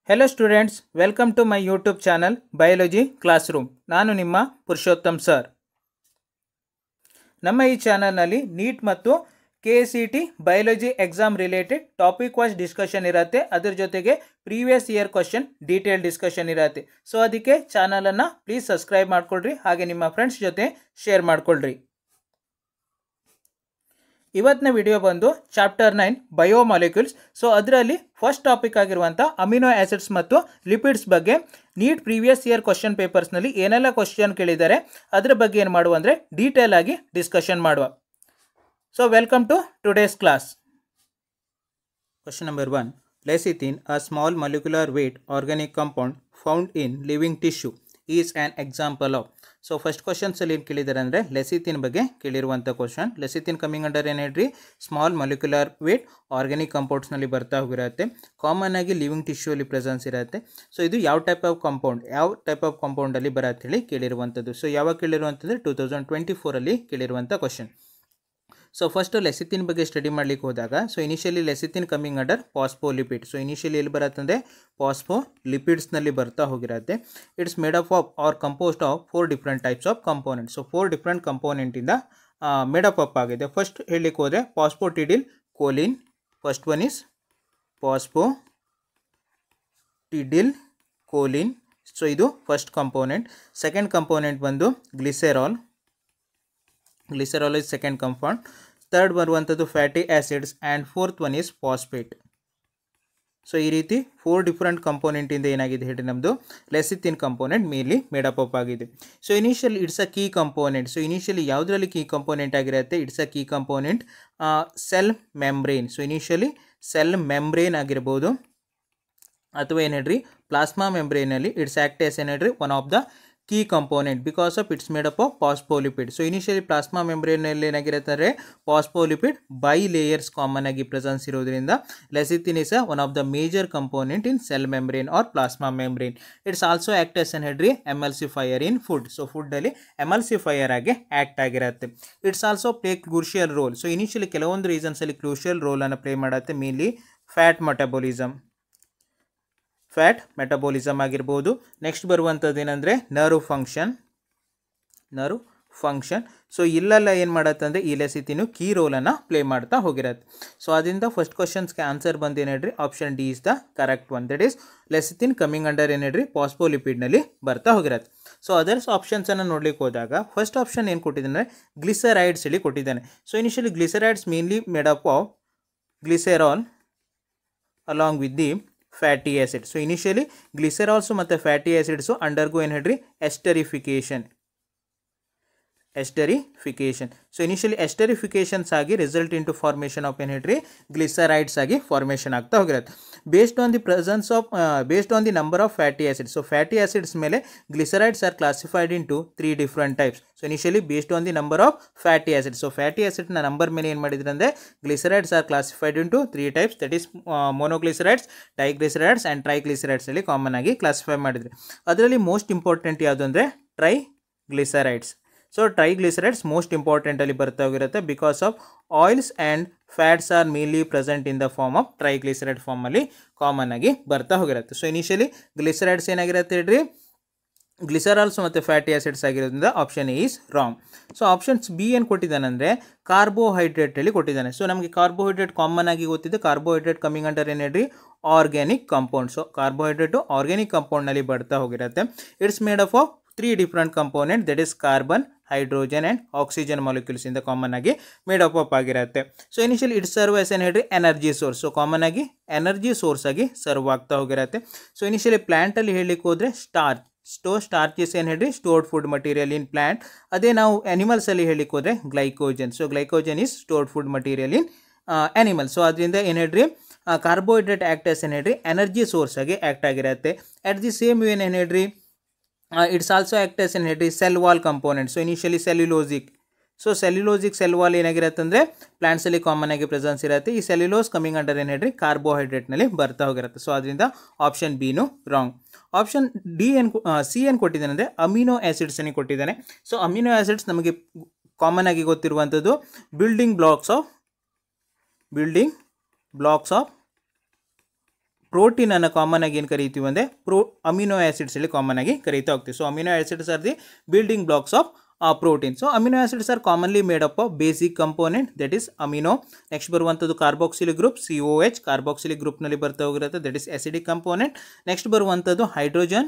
Hello students, welcome to my YouTube channel Biology Classroom. ನಾನು ನಿಮ್ಮ Purushottam sir. ನಮ್ಮ ಈ ಚಾನಲ್ನಲ್ಲಿ ನೀಟ್ ಮತ್ತು KCET biology exam related topic wise discussion ಇರುತ್ತೆ. ಅದರ ಜೊತೆಗೆ previous year question detail discussion ಇರುತ್ತೆ. ಸೊ ಅದಕ್ಕೆ ಚಾನಲನ್ನು ಪ್ಲೀಸ್ ಸಬ್ಸ್ಕ್ರೈಬ್ ಮಾಡ್ಕೊಳ್ರಿ, ಹಾಗೆ ನಿಮ್ಮ ಫ್ರೆಂಡ್ಸ್ ಜೊತೆ ಶೇರ್ ಮಾಡ್ಕೊಳ್ರಿ. ಇವತ್ತಿನ ವಿಡಿಯೋ ಬಂದು ಚಾಪ್ಟರ್ 9 ಬಯೋಮಾಲಿಕ್ಯೂಲ್ಸ್. ಸೊ ಅದರಲ್ಲಿ ಫಸ್ಟ್ ಟಾಪಿಕ್ ಆಗಿರುವಂಥ ಅಮಿನೋ ಆಸಿಡ್ಸ್ ಮತ್ತು ಲಿಪಿಡ್ಸ್ ಬಗ್ಗೆ ನೀಟ್ ಪ್ರೀವಿಯಸ್ ಇಯರ್ ಕ್ವಶನ್ ಪೇಪರ್ಸ್ನಲ್ಲಿ ಏನೆಲ್ಲ ಕ್ವಶನ್ ಕೇಳಿದ್ದಾರೆ ಅದರ ಬಗ್ಗೆ ಏನು ಮಾಡುವ ಅಂದರೆ ಡೀಟೇಲ್ ಆಗಿ ಡಿಸ್ಕಷನ್ ಮಾಡುವ. So welcome to today's class. Question number 1. Lecithin, a small molecular weight organic compound found in living tissue is an example of. So first ಕ್ವಶನ್ಸಲ್ಲಿ ಏನು ಕೇಳಿದ್ದಾರೆ ಅಂದರೆ ಲೆಸಿಥಿನ್ ಬಗ್ಗೆ ಕೇಳಿರುವಂಥ ಕ್ವಶನ್. ಲೆಸಿಥಿನ್ ಕಮಿಂಗ್ ಅಂಡರ್ ಏನು ಹೇಳ್ರಿ, ಸ್ಮಾಲ್ ಮಾಲಿಕ್ಯುಲರ್ ವೇಟ್ ಆರ್ಗ್ಯಾನಿಕ್ ಕಾಂಪೌಂಡ್ಸ್ನಲ್ಲಿ ಬರ್ತಾ ಹೋಗಿರುತ್ತೆ. ಕಾಮನ್ ಆಗಿ ಲಿವಿಂಗ್ ಟಿಶ್ಯೂ ಅಲ್ಲಿ ಪ್ರೆಸೆನ್ಸ್ ಇರುತ್ತೆ. ಸೊ ಇದು ಯಾವ ಟೈಪ್ ಆಫ್ ಕಾಂಪೌಂಡಲ್ಲಿ ಬರತ್ತೆ ಹೇಳಿ ಕೇಳಿರುವಂಥದ್ದು. ಸೊ ಯಾವಾಗ ಕೇಳಿರುವಂಥದ್ದು 2024 ಕೇಳಿರುವಂಥ ಕ್ವಶನ್. ಸೊ ಫಸ್ಟ್ ಲೆಸಿಥಿನ್ ಬಗ್ಗೆ ಸ್ಟಡಿ ಮಾಡ್ಲಿಕ್ಕೆ ಹೋದಾಗ, so initially lecithin coming under phospholipid. So initially ಎಲ್ಲಿ ಬರತ್ತಂದರೆ ಪಾಸ್ಫೋಲಿಪಿಡ್ಸ್ನಲ್ಲಿ ಬರ್ತಾ ಹೋಗಿರುತ್ತೆ. It's made up of are composed of 4 different types of component. So 4 different ಕಂಪೋನೆಂಟಿಂದ ಮೇಡಪ್ ಅಪ್ ಆಗಿದೆ. ಫಸ್ಟ್ ಹೇಳಲಿಕ್ಕೆ ಹೋದರೆ phosphatidyl choline, first one is phosphatidyl choline. So ಇದು ಫಸ್ಟ್ ಕಂಪೋನೆಂಟ್. ಸೆಕೆಂಡ್ ಕಂಪೋನೆಂಟ್ ಬಂದು glycerol is second compound. Third ಬರುವಂಥದ್ದು fatty acids and fourth one is phosphate. So ಈ ರೀತಿ 4 different ಕಂಪೋನೆಂಟಿಂದ ಏನಾಗಿದೆ ಹೇಳಿ ನಮ್ಮದು lecithin component mainly made up up ಆಗಿದೆ. So initially it's a key component. So initially ಯಾವುದರಲ್ಲಿ ಕೀ ಕಂಪೋನೆಂಟ್ ಆಗಿರುತ್ತೆ, it's a key component cell membrane. So initially cell membrane ಆಗಿರ್ಬೋದು ಅಥವಾ ಏನು ಹೇಳ್ರಿ ಪ್ಲಾಸ್ಮಾ ಮೆಮ್ಬ್ರೇನಲ್ಲಿ ಇಟ್ಸ್ ಆ್ಯಕ್ಟ್ ಎಸ್ ಏನು ಹೇಳ್ರಿ one of the key component because of it's made up of phospholipid. So initially plasma membrane ನಲ್ಲಿ ಏನಾಗಿರುತ್ತೆ phospholipid bilayers ಕಾಮನ್ ಆಗಿ ಪ್ರೆಸೆನ್ಸ್ ಇರೋದ್ರಿಂದ ಲೆಸಿಥಿನ್ is one of the major component in cell membrane or plasma membrane. It's also act as an emulsifier in food. So food ಅಲ್ಲಿ emulsifier ಆಗಿ act ಆಗಿರುತ್ತೆ. It's also play crucial role. So initially ಕೆಲವೊಂದು reasons ಅಲ್ಲಿ crucial role ಅನ್ನು play ಮಾಡುತ್ತೆ. Mainly fat metabolism ಆಗಿರ್ಬೋದು. Next ಬರುವಂಥದ್ದು ಏನಂದರೆ ನರ್ವ್ ಫಂಕ್ಷನ್. ಸೊ ಇಲ್ಲೆಲ್ಲ ಏನು ಮಾಡತ್ತಂದರೆ ಈ ಲೆಸಿಥಿನ್ ಕೀ ರೋಲನ್ನು ಪ್ಲೇ ಮಾಡ್ತಾ ಹೋಗಿರತ್ತೆ. ಸೊ ಅದರಿಂದ ಫಸ್ಟ್ ಕ್ವಶನ್ಸ್ಗೆ ಆನ್ಸರ್ ಬಂದು ಏನು ಹೇಳ್ರಿ option D is the correct one. That is ಲೆಸಿಥಿನ್ coming under ಏನು ಹೇಳ್ರಿ ಪಾಸ್ಫೋಲಿಪಿಡ್ನಲ್ಲಿ ಬರ್ತಾ ಹೋಗಿರತ್ತೆ. ಸೊ ಅದರ್ಸ್ ಆಪ್ಷನ್ಸನ್ನು ನೋಡ್ಲಿಕ್ಕೆ ಹೋದಾಗ ಫಸ್ಟ್ ಆಪ್ಷನ್ ಏನು ಕೊಟ್ಟಿದ್ದಾನೆ ಗ್ಲಿಸರೈಡ್ಸ್ ಹೇಳಿ ಕೊಟ್ಟಿದ್ದಾನೆ. So initially glycerides mainly made up of glycerol along with the fatty acid. So initially glycerols ಮತ್ತು ಫ್ಯಾಟಿ ಆ್ಯಸಿಡ್ಸು ಅಂಡರ್ಗೋ ಏನು ಹೇಳ್ರಿ ಎಸ್ಟರಿಫಿಕೇಷನ್. ಸೊ ಇನಿಷಿಯಲಿ ಎಸ್ಟರಿಫಿಕೇಷನ್ಸ್ ಆಗಿ ರಿಸಲ್ಟ್ ಇಂಟು ಫಾರ್ಮೇಷನ್ ಆಫ್ ಏನು ಹೇಳ್ರಿ ಗ್ಲಿಸರೈಡ್ಸ್ ಆಗಿ ಫಾರ್ಮೇಷನ್ ಆಗ್ತಾ ಹೋಗಿರುತ್ತೆ. Based on the number of fatty acids. So fatty acids ಮೇಲೆ glycerides are classified into 3 different types. So initially based on the number of fatty acids. So fatty ಆ್ಯಸಿಡ್ನ number ಮೇಲೆ ಏನು ಮಾಡಿದ್ರೆ ಅಂದರೆ glycerides are classified into 3 types. That is monoglycerides, diglycerides and triglycerides ಅಲ್ಲಿ common ಆಗಿ classify ಮಾಡಿದ್ರಿ. ಅದರಲ್ಲಿ most important ಯಾವುದು ಅಂದರೆ triglycerides. So triglycerides most important ಅಲ್ಲಿ ಬರ್ತಾ ಹೋಗಿರುತ್ತೆ because of oils and fats are mainly present in the form of triglyceride ಫಾರ್ಮಲ್ಲಿ ಕಾಮನ್ ಆಗಿ ಬರ್ತಾ ಹೋಗಿರುತ್ತೆ. ಸೊ ಇನಿಷಿಯಲಿ ಗ್ಲಿಸರೈಡ್ಸ್ ಏನಾಗಿರುತ್ತೆ ಹೇಳ್ರಿ ಗ್ಲಿಸರಾಲ್ಸ್ ಮತ್ತು ಫ್ಯಾಟಿ ಆ್ಯಸಿಡ್ಸ್ ಆಗಿರೋದ್ರಿಂದ option A is wrong. So options B ಏನು ಕೊಟ್ಟಿದ್ದಾನೆ ಕಾರ್ಬೋಹೈಡ್ರೇಟ್ ಹೇಳಿ ಕೊಟ್ಟಿದ್ದಾನೆ. ಸೊ ನಮಗೆ ಕಾರ್ಬೋಹೈಡ್ರೇಟ್ ಕಾಮನ್ ಆಗಿ ಗೊತ್ತಿದೆ. ಕಾರ್ಬೋಹೈಡ್ರೇಟ್ ಕಮಿಂಗ್ ಅಂಡರ್ ಏನು ಹೇಳ್ರಿ organic compound. So carbohydrate organic ಕಾಂಪೌಂಡ್ನಲ್ಲಿ ಬರ್ತಾ ಹೋಗಿರುತ್ತೆ. It's made up of 3 different component, that is carbon, hydrogen and oxygen molecules ಇಂದ ಕಾಮನ್ ಆಗಿ ಮೇಡ್ ಅಪ್ ಆಗಿರುತ್ತೆ. So initially it serve as ಏನು ಹೇಳ್ರಿ ಎನರ್ಜಿ ಸೋರ್ಸ್. ಸೊ ಕಾಮನ್ ಆಗಿ ಎನರ್ಜಿ ಸೋರ್ಸ್ ಆಗಿ ಸರ್ವ್ ಆಗ್ತಾ ಹೋಗಿರುತ್ತೆ. ಸೊ ಇನಿಷಿಯಲಿ ಪ್ಲಾಂಟಲ್ಲಿ ಹೇಳಲಿಕ್ಕೆ ಹೋದರೆ ಸ್ಟಾರ್ಚಸ್ ಏನು ಹೇಳ್ರಿ stored food material in plant. ಅದೇ ನಾವು ಅನಿಮಲ್ಸಲ್ಲಿ ಹೇಳಲಿಕ್ಕೆ ಹೋದರೆ glycogen. So glycogen is stored food material in animal. So ಅದರಿಂದ ಏನು ಹೇಳ್ರಿ ಕಾರ್ಬೋಹೈಡ್ರೇಟ್ ಆ್ಯಕ್ಟರ್ಸ್ ಏನು ಹೇಳ್ರಿ ಎನರ್ಜಿ ಸೋರ್ಸ್ ಆಗಿ ಆ್ಯಕ್ಟ್ ಆಗಿರುತ್ತೆ. ಅಟ್ ದಿ ಸೇಮ್ ಏನು ಹೇಳ್ರಿ ಇಟ್ಸ್ ಆಲ್ಸೋ ಆ್ಯಕ್ಟ್ ಆಸ್ ಏನು ಹೇಳ್ರಿ cell wall component. So initially cellulosic. So cellulosic cell wall ಏನಾಗಿರುತ್ತೆ ಅಂದರೆ ಪ್ಲಾಂಟ್ಸಲ್ಲಿ ಕಾಮನ್ ಆಗಿ ಪ್ರೆಸೆನ್ಸ್ ಇರುತ್ತೆ. ಈ ಸೆಲ್ಯುಲೋಸ್ ಕಮಿಂಗ್ ಅಂಡರ್ ಏನು ಹೇಳ್ರಿ ಕಾರ್ಬೋಹೈಡ್ರೇಟ್ನಲ್ಲಿ ಬರ್ತಾ ಹೋಗಿರುತ್ತೆ. ಸೊ ಅದರಿಂದ ಆಪ್ಷನ್ ಬಿನು ರಾಂಗ್. ಆಪ್ಷನ್ ಸಿ ಏನು ಕೊಟ್ಟಿದ್ದಾನೆ ಅಂದರೆ ಅಮಿನೋ ಆ್ಯಸಿಡ್ಸನ್ನು ಕೊಟ್ಟಿದ್ದಾನೆ. ಸೊ ಅಮಿನೋ ಆ್ಯಸಿಡ್ಸ್ ನಮಗೆ ಕಾಮನ್ ಆಗಿ ಗೊತ್ತಿರುವಂಥದ್ದು ಬಿಲ್ಡಿಂಗ್ ಬ್ಲಾಕ್ಸ್ ಆಫ್ ಪ್ರೋಟೀನ್ ಅನ್ನು ಕಾಮನ್ ಆಗಿ ಏನು ಕರೀತೀವಿ ಅಂದರೆ ಅಮಿನೋ ಆಸಿಡ್ಸ್ ಅಲ್ಲಿ ಕಾಮನ್ ಆಗಿ ಕರೀತಾ ಹೋಗ್ತೀವಿ. So amino acids R the building blocks of protein. So amino acids are commonly made up of basic component, that is amino. Next ಬರುವಂತದ್ದು carboxylic group COH, carboxylic group ನಲ್ಲಿ ಬರ್ತಾ ಹೋಗಿರುತ್ತೆ, that is acidic component. Next ಬರುವಂತದ್ದು hydrogen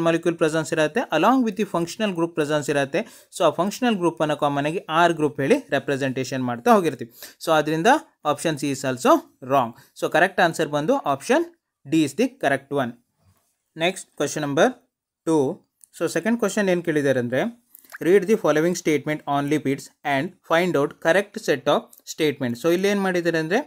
molecule presence ಇರುತ್ತೆ, along with the functional group presence ಇರುತ್ತೆ. So ಆ functional group ಅನ್ನು common ಆಗಿ R ಗ್ರೂಪ್ ಹೇಳಿ ರೆಪ್ರೆಸೆಂಟೇಷನ್ ಮಾಡ್ತಾ ಹೋಗಿರ್ತೀವಿ. ಸೊ ಅದರಿಂದ option C is also wrong. So correct answer ಬಂದು option D is the correct one. Next question number 2. So second question ಏನು ಕೇಳಿದ್ದಾರೆ ಅಂದರೆ, read the following statement on lipids and find out correct set of statement. So ಇಲ್ಲಿ ಏನು ಮಾಡಿದ್ದಾರೆ ಅಂದರೆ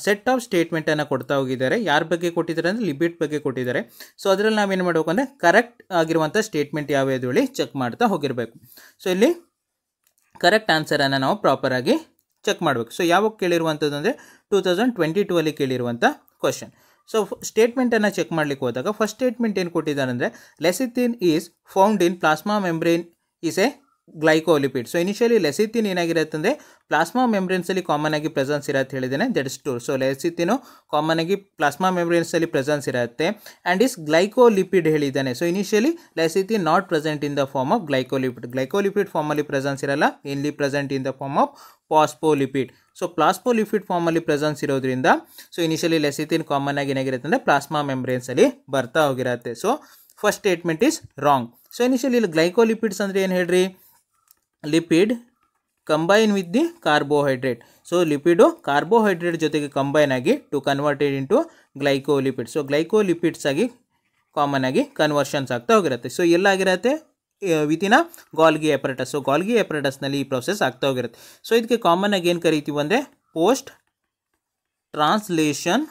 set of ಸ್ಟೇಟ್ಮೆಂಟನ್ನು ಕೊಡ್ತಾ ಹೋಗಿದ್ದಾರೆ. ಯಾರ ಬಗ್ಗೆ ಕೊಟ್ಟಿದ್ದಾರೆ ಅಂದರೆ ಲಿಪಿಡ್ ಬಗ್ಗೆ ಕೊಟ್ಟಿದ್ದಾರೆ. ಸೊ ಅದರಲ್ಲಿ ನಾವೇನು ಮಾಡಬೇಕು ಅಂದರೆ ಕರೆಕ್ಟ್ ಆಗಿರುವಂಥ ಸ್ಟೇಟ್ಮೆಂಟ್ ಯಾವ್ಯಾವುದು ಹೇಳಿ ಚೆಕ್ ಮಾಡ್ತಾ ಹೋಗಿರಬೇಕು. ಸೊ ಇಲ್ಲಿ ಕರೆಕ್ಟ್ ಆನ್ಸರನ್ನು ನಾವು ಪ್ರಾಪರಾಗಿ ಚೆಕ್ ಮಾಡಬೇಕು. ಸೊ ಯಾವಾಗ ಕೇಳಿರುವಂಥದ್ದು ಅಂದರೆ 2022 ಅಲ್ಲಿ ಕೇಳಿರುವಂಥ ಕ್ವಶನ್. ಸೊ ಸ್ಟೇಟ್ಮೆಂಟನ್ನು ಚೆಕ್ ಮಾಡಲಿಕ್ಕೆ ಹೋದಾಗ ಫಸ್ಟ್ ಸ್ಟೇಟ್ಮೆಂಟ್ ಏನು ಕೊಟ್ಟಿದ್ದಾರೆ ಅಂದರೆ lecithin is found in plasma membrane is a glycolipid. So initially lecithin ಏನಾಗಿರುತ್ತೆ ಅಂದರೆ ಪ್ಲಾಸ್ಮಾ ಮೆಂಬ್ರೇನ್ಸಲ್ಲಿ ಕಾಮನ್ ಆಗಿ ಪ್ರೆಸೆನ್ಸ್ ಇರುತ್ತೆ ಹೇಳಿದ್ದೇನೆ, that is true. So lecithin common ಆಗಿ ಪ್ಲಾಸ್ಮಾ ಮೆಂಬ್ರೇನ್ಸಲ್ಲಿ ಪ್ರೆಸೆನ್ಸ್ ಇರುತ್ತೆ ಆ್ಯಂಡ್ ಇಸ್ ಗ್ಲೈಕೋಲಿಪಿಡ್ ಹೇಳಿದ್ದಾನೆ. So initially lecithin not present in the form of glycolipid ಫಾರ್ಮಲ್ಲಿ ಪ್ರೆಸೆನ್ಸ್ ಇರಲ್ಲ, only present in the form of phospholipid. So ಪ್ಲಾಸ್ಫೋಲಿಪಿಡ್ ಫಾರ್ಮಲ್ಲಿ presence ಇರೋದ್ರಿಂದ so initially ಲೆಸಿಥಿನ್ common ಆಗಿ ಏನಾಗಿರುತ್ತೆ ಅಂದರೆ ಪ್ಲಾಸ್ಮಾ ಮೆಂಬ್ರೇನ್ಸಲ್ಲಿ ಬರ್ತಾ ಹೋಗಿರುತ್ತೆ. So first statement is wrong. So initially ಇಲ್ಲಿ ಗ್ಲೈಕೋಲಿಪಿಡ್ಸ್ ಅಂದರೆ ಏನು ಹೇಳ್ರಿ, lipid combine with the carbohydrate. So lipid carbohydrate ಜೊತೆಗೆ ಕಂಬೈನ್ ಆಗಿ to converted into glycolipid. So glycolipids ಆಗಿ ಕಾಮನ್ ಆಗಿ ಕನ್ವರ್ಷನ್ಸ್ ಆಗ್ತಾ ಹೋಗಿರುತ್ತೆ. ಸೊ ಎಲ್ಲಾಗಿರುತ್ತೆ within Golgi apparatus. So Golgi ಆಪರೇಟಸ್ನಲ್ಲಿ ಈ ಪ್ರೊಸೆಸ್ ಆಗ್ತಾ ಹೋಗಿರುತ್ತೆ. ಸೊ ಇದಕ್ಕೆ ಕಾಮನ್ ಆಗಿ ಏನು ಕರಿತೀವಿ ಅಂದರೆ post translation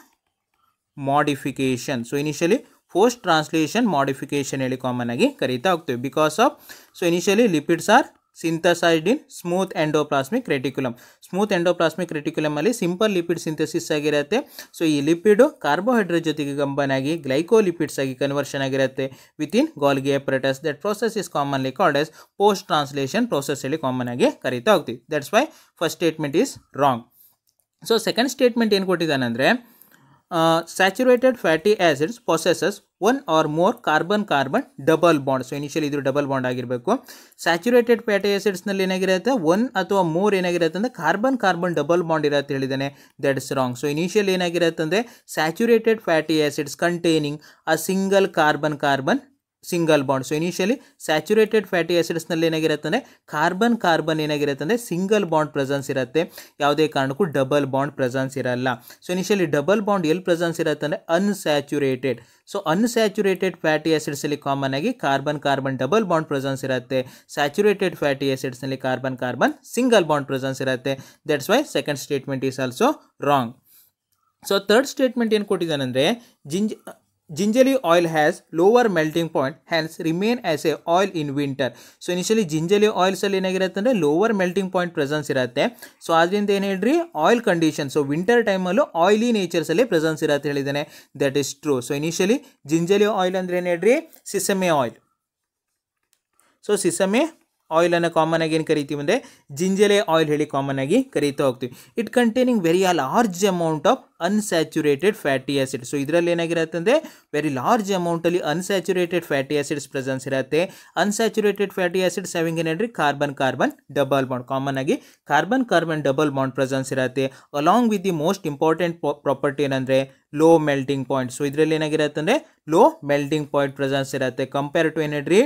modification. So initially post translation modification ಹೇಳಿ ಕಾಮನ್ ಆಗಿ ಕರೀತಾ ಹೋಗ್ತೀವಿ. Because of so initially lipids are synthesised in smooth endoplasmic reticulum. Smooth endoplasmic reticulum ಅಲ್ಲಿ ಸಿಂಪಲ್ ಲಿಪಿಡ್ ಸಿಂಥಸಿಸ್ ಆಗಿರುತ್ತೆ. ಸೊ ಈ ಲಿಪಿಡ್ ಕಾರ್ಬೋಹೈಡ್ರೇಟ್ ಜೊತೆಗೆ ಕಂಬೈನ್ ಆಗಿ ಗ್ಲೈಕೋಲಿಪಿಡ್ಸ್ ಆಗಿ ಕನ್ವರ್ಷನ್ ಆಗಿರುತ್ತೆ within Golgi apparatus. That process is commonly called as post translation process ಹೇಳಿ common ಆಗಿ ಕರೀತಾ ಹೋಗ್ತೀವಿ. That's why first statement is wrong. So second statement ಏನು ಕೊಟ್ಟಿದ್ದಾನೆ ಅಂದರೆ saturated fatty acids possesses one or more carbon double bond. So initially ಇದು double bond ಆಗಿರಬೇಕು. Saturated fatty ಆಸಿಡ್ಸ್ನಲ್ಲಿ ಏನಾಗಿರುತ್ತೆ ಒನ್ ಅಥವಾ ಮೋರ್ ಏನಾಗಿರುತ್ತೆ ಅಂದರೆ ಕಾರ್ಬನ್ ಡಬಲ್ ಬಾಂಡ್ ಇರುತ್ತೆ ಹೇಳಿದ್ದಾನೆ, that is wrong. So initially ಏನಾಗಿರುತ್ತೆ ಅಂದರೆ saturated fatty acids containing a single carbon single bond. So initially saturated fatty ಆಸಿಡ್ಸ್ನಲ್ಲಿ ಏನಾಗಿರುತ್ತೆ ಅಂದರೆ ಕಾರ್ಬನ್ ಏನಾಗಿರುತ್ತೆ ಅಂದರೆ ಸಿಂಗಲ್ ಬಾಂಡ್ ಪ್ರೆಸೆನ್ಸ್ ಇರುತ್ತೆ, ಯಾವುದೇ ಕಾರಣಕ್ಕೂ ಡಬಲ್ ಬಾಂಡ್ ಪ್ರೆಸೆನ್ಸ್ ಇರಲ್ಲ. ಸೊ ಇನಿಷಿಯಲಿ ಡಬಲ್ ಬಾಂಡ್ ಎಲ್ಲಿ ಪ್ರೆಸೆನ್ಸ್ ಇರುತ್ತೆ ಅಂದರೆ ಅನ್ಸ್ಯಾಚುರೇಟೆಡ್. ಸೊ ಅನ್ಸ್ಯಾಚುರೇಟೆಡ್ ಫ್ಯಾಟಿ ಆಸಿಡ್ಸಲ್ಲಿ ಕಾಮನ್ ಆಗಿ ಕಾರ್ಬನ್ ಡಬಲ್ ಬಾಂಡ್ ಪ್ರೆಸೆನ್ಸ್ ಇರುತ್ತೆ, ಸ್ಯಾಚುರೇಟೆಡ್ ಫ್ಯಾಟಿ ಆಸಿಡ್ಸ್ನಲ್ಲಿ ಕಾರ್ಬನ್ ಸಿಂಗಲ್ ಬಾಂಡ್ ಪ್ರೆಸೆನ್ಸ್ ಇರುತ್ತೆ. That's why second statement is also wrong. So third statement ಏನು ಕೊಟ್ಟಿದ್ದಾನೆ ಅಂದರೆ gingerly oil has lower melting point, hence remain as a oil in winter. So initially gingelly oils ಅಲ್ಲಿ ಏನಾಗಿರುತ್ತೆ ಅಂದರೆ lower melting point presence ಇರುತ್ತೆ. So ಅದರಿಂದ ಏನು ಹೇಳ್ರಿ ಆಯಿಲ್ ಕಂಡೀಷನ್. ಸೊ ವಿಂಟರ್ ಟೈಮಲ್ಲೂ ಆಯಿಲಿ ನೇಚರ್ಸಲ್ಲಿ ಪ್ರೆಸೆನ್ಸ್ ಇರುತ್ತೆ ಹೇಳಿದ್ದಾನೆ, that is true. So initially gingelly oil ಅಂದರೆ ಏನು ಹೇಳ್ರಿ sesame oil. So sesame oil ಅನ್ನು ಕಾಮನ್ ಆಗಿ ಏನು ಕರಿತೀವಿ ಅಂದರೆ ಜಿಂಜಲೆ ಆಯಿಲ್ ಹೇಳಿ ಕಾಮನ್ ಆಗಿ ಕರೀತಾ ಹೋಗ್ತೀವಿ. It containing very large amount of unsaturated fatty acid. So ಇದರಲ್ಲಿ ಏನಾಗಿರುತ್ತೆ ಅಂದರೆ ವೆರಿ ಲಾರ್ಜ್ ಅಮೌಂಟಲ್ಲಿ ಅನ್ಸ್ಯಾಚುರೇಟೆಡ್ ಫ್ಯಾಟಿ ಆಸಿಡ್ಸ್ ಪ್ರೆಸೆನ್ಸ್ ಇರುತ್ತೆ. ಅನ್ಸ್ಯಾಚುರೇಟೆಡ್ ಫ್ಯಾಟಿ ಆಸಿಡ್ಸ್ ಹ್ಯಾವಿಂಗ್ ಏನು ಹೇಳ್ರಿ ಕಾರ್ಬನ್ ಡಬಲ್ ಬಾಂಡ್. ಕಾಮನ್ ಆಗಿ ಕಾರ್ಬನ್ ಡಬಲ್ ಬಾಂಡ್ ಪ್ರೆಸೆನ್ಸ್ ಇರುತ್ತೆ. Along with the most important property ಏನಂದರೆ ಲೋ ಮೆಲ್ಟಿಂಗ್ ಪಾಯಿಂಟ್. ಸೊ ಇದರಲ್ಲಿ ಏನಾಗಿರುತ್ತೆ ಅಂದರೆ ಲೋ ಮೆಲ್ಟಿಂಗ್ ಪಾಯಿಂಟ್ ಪ್ರೆಸೆನ್ಸ್ ಇರುತ್ತೆ ಕಂಪೇರ್ ಟು ಏನು ಹೇಳ್ರಿ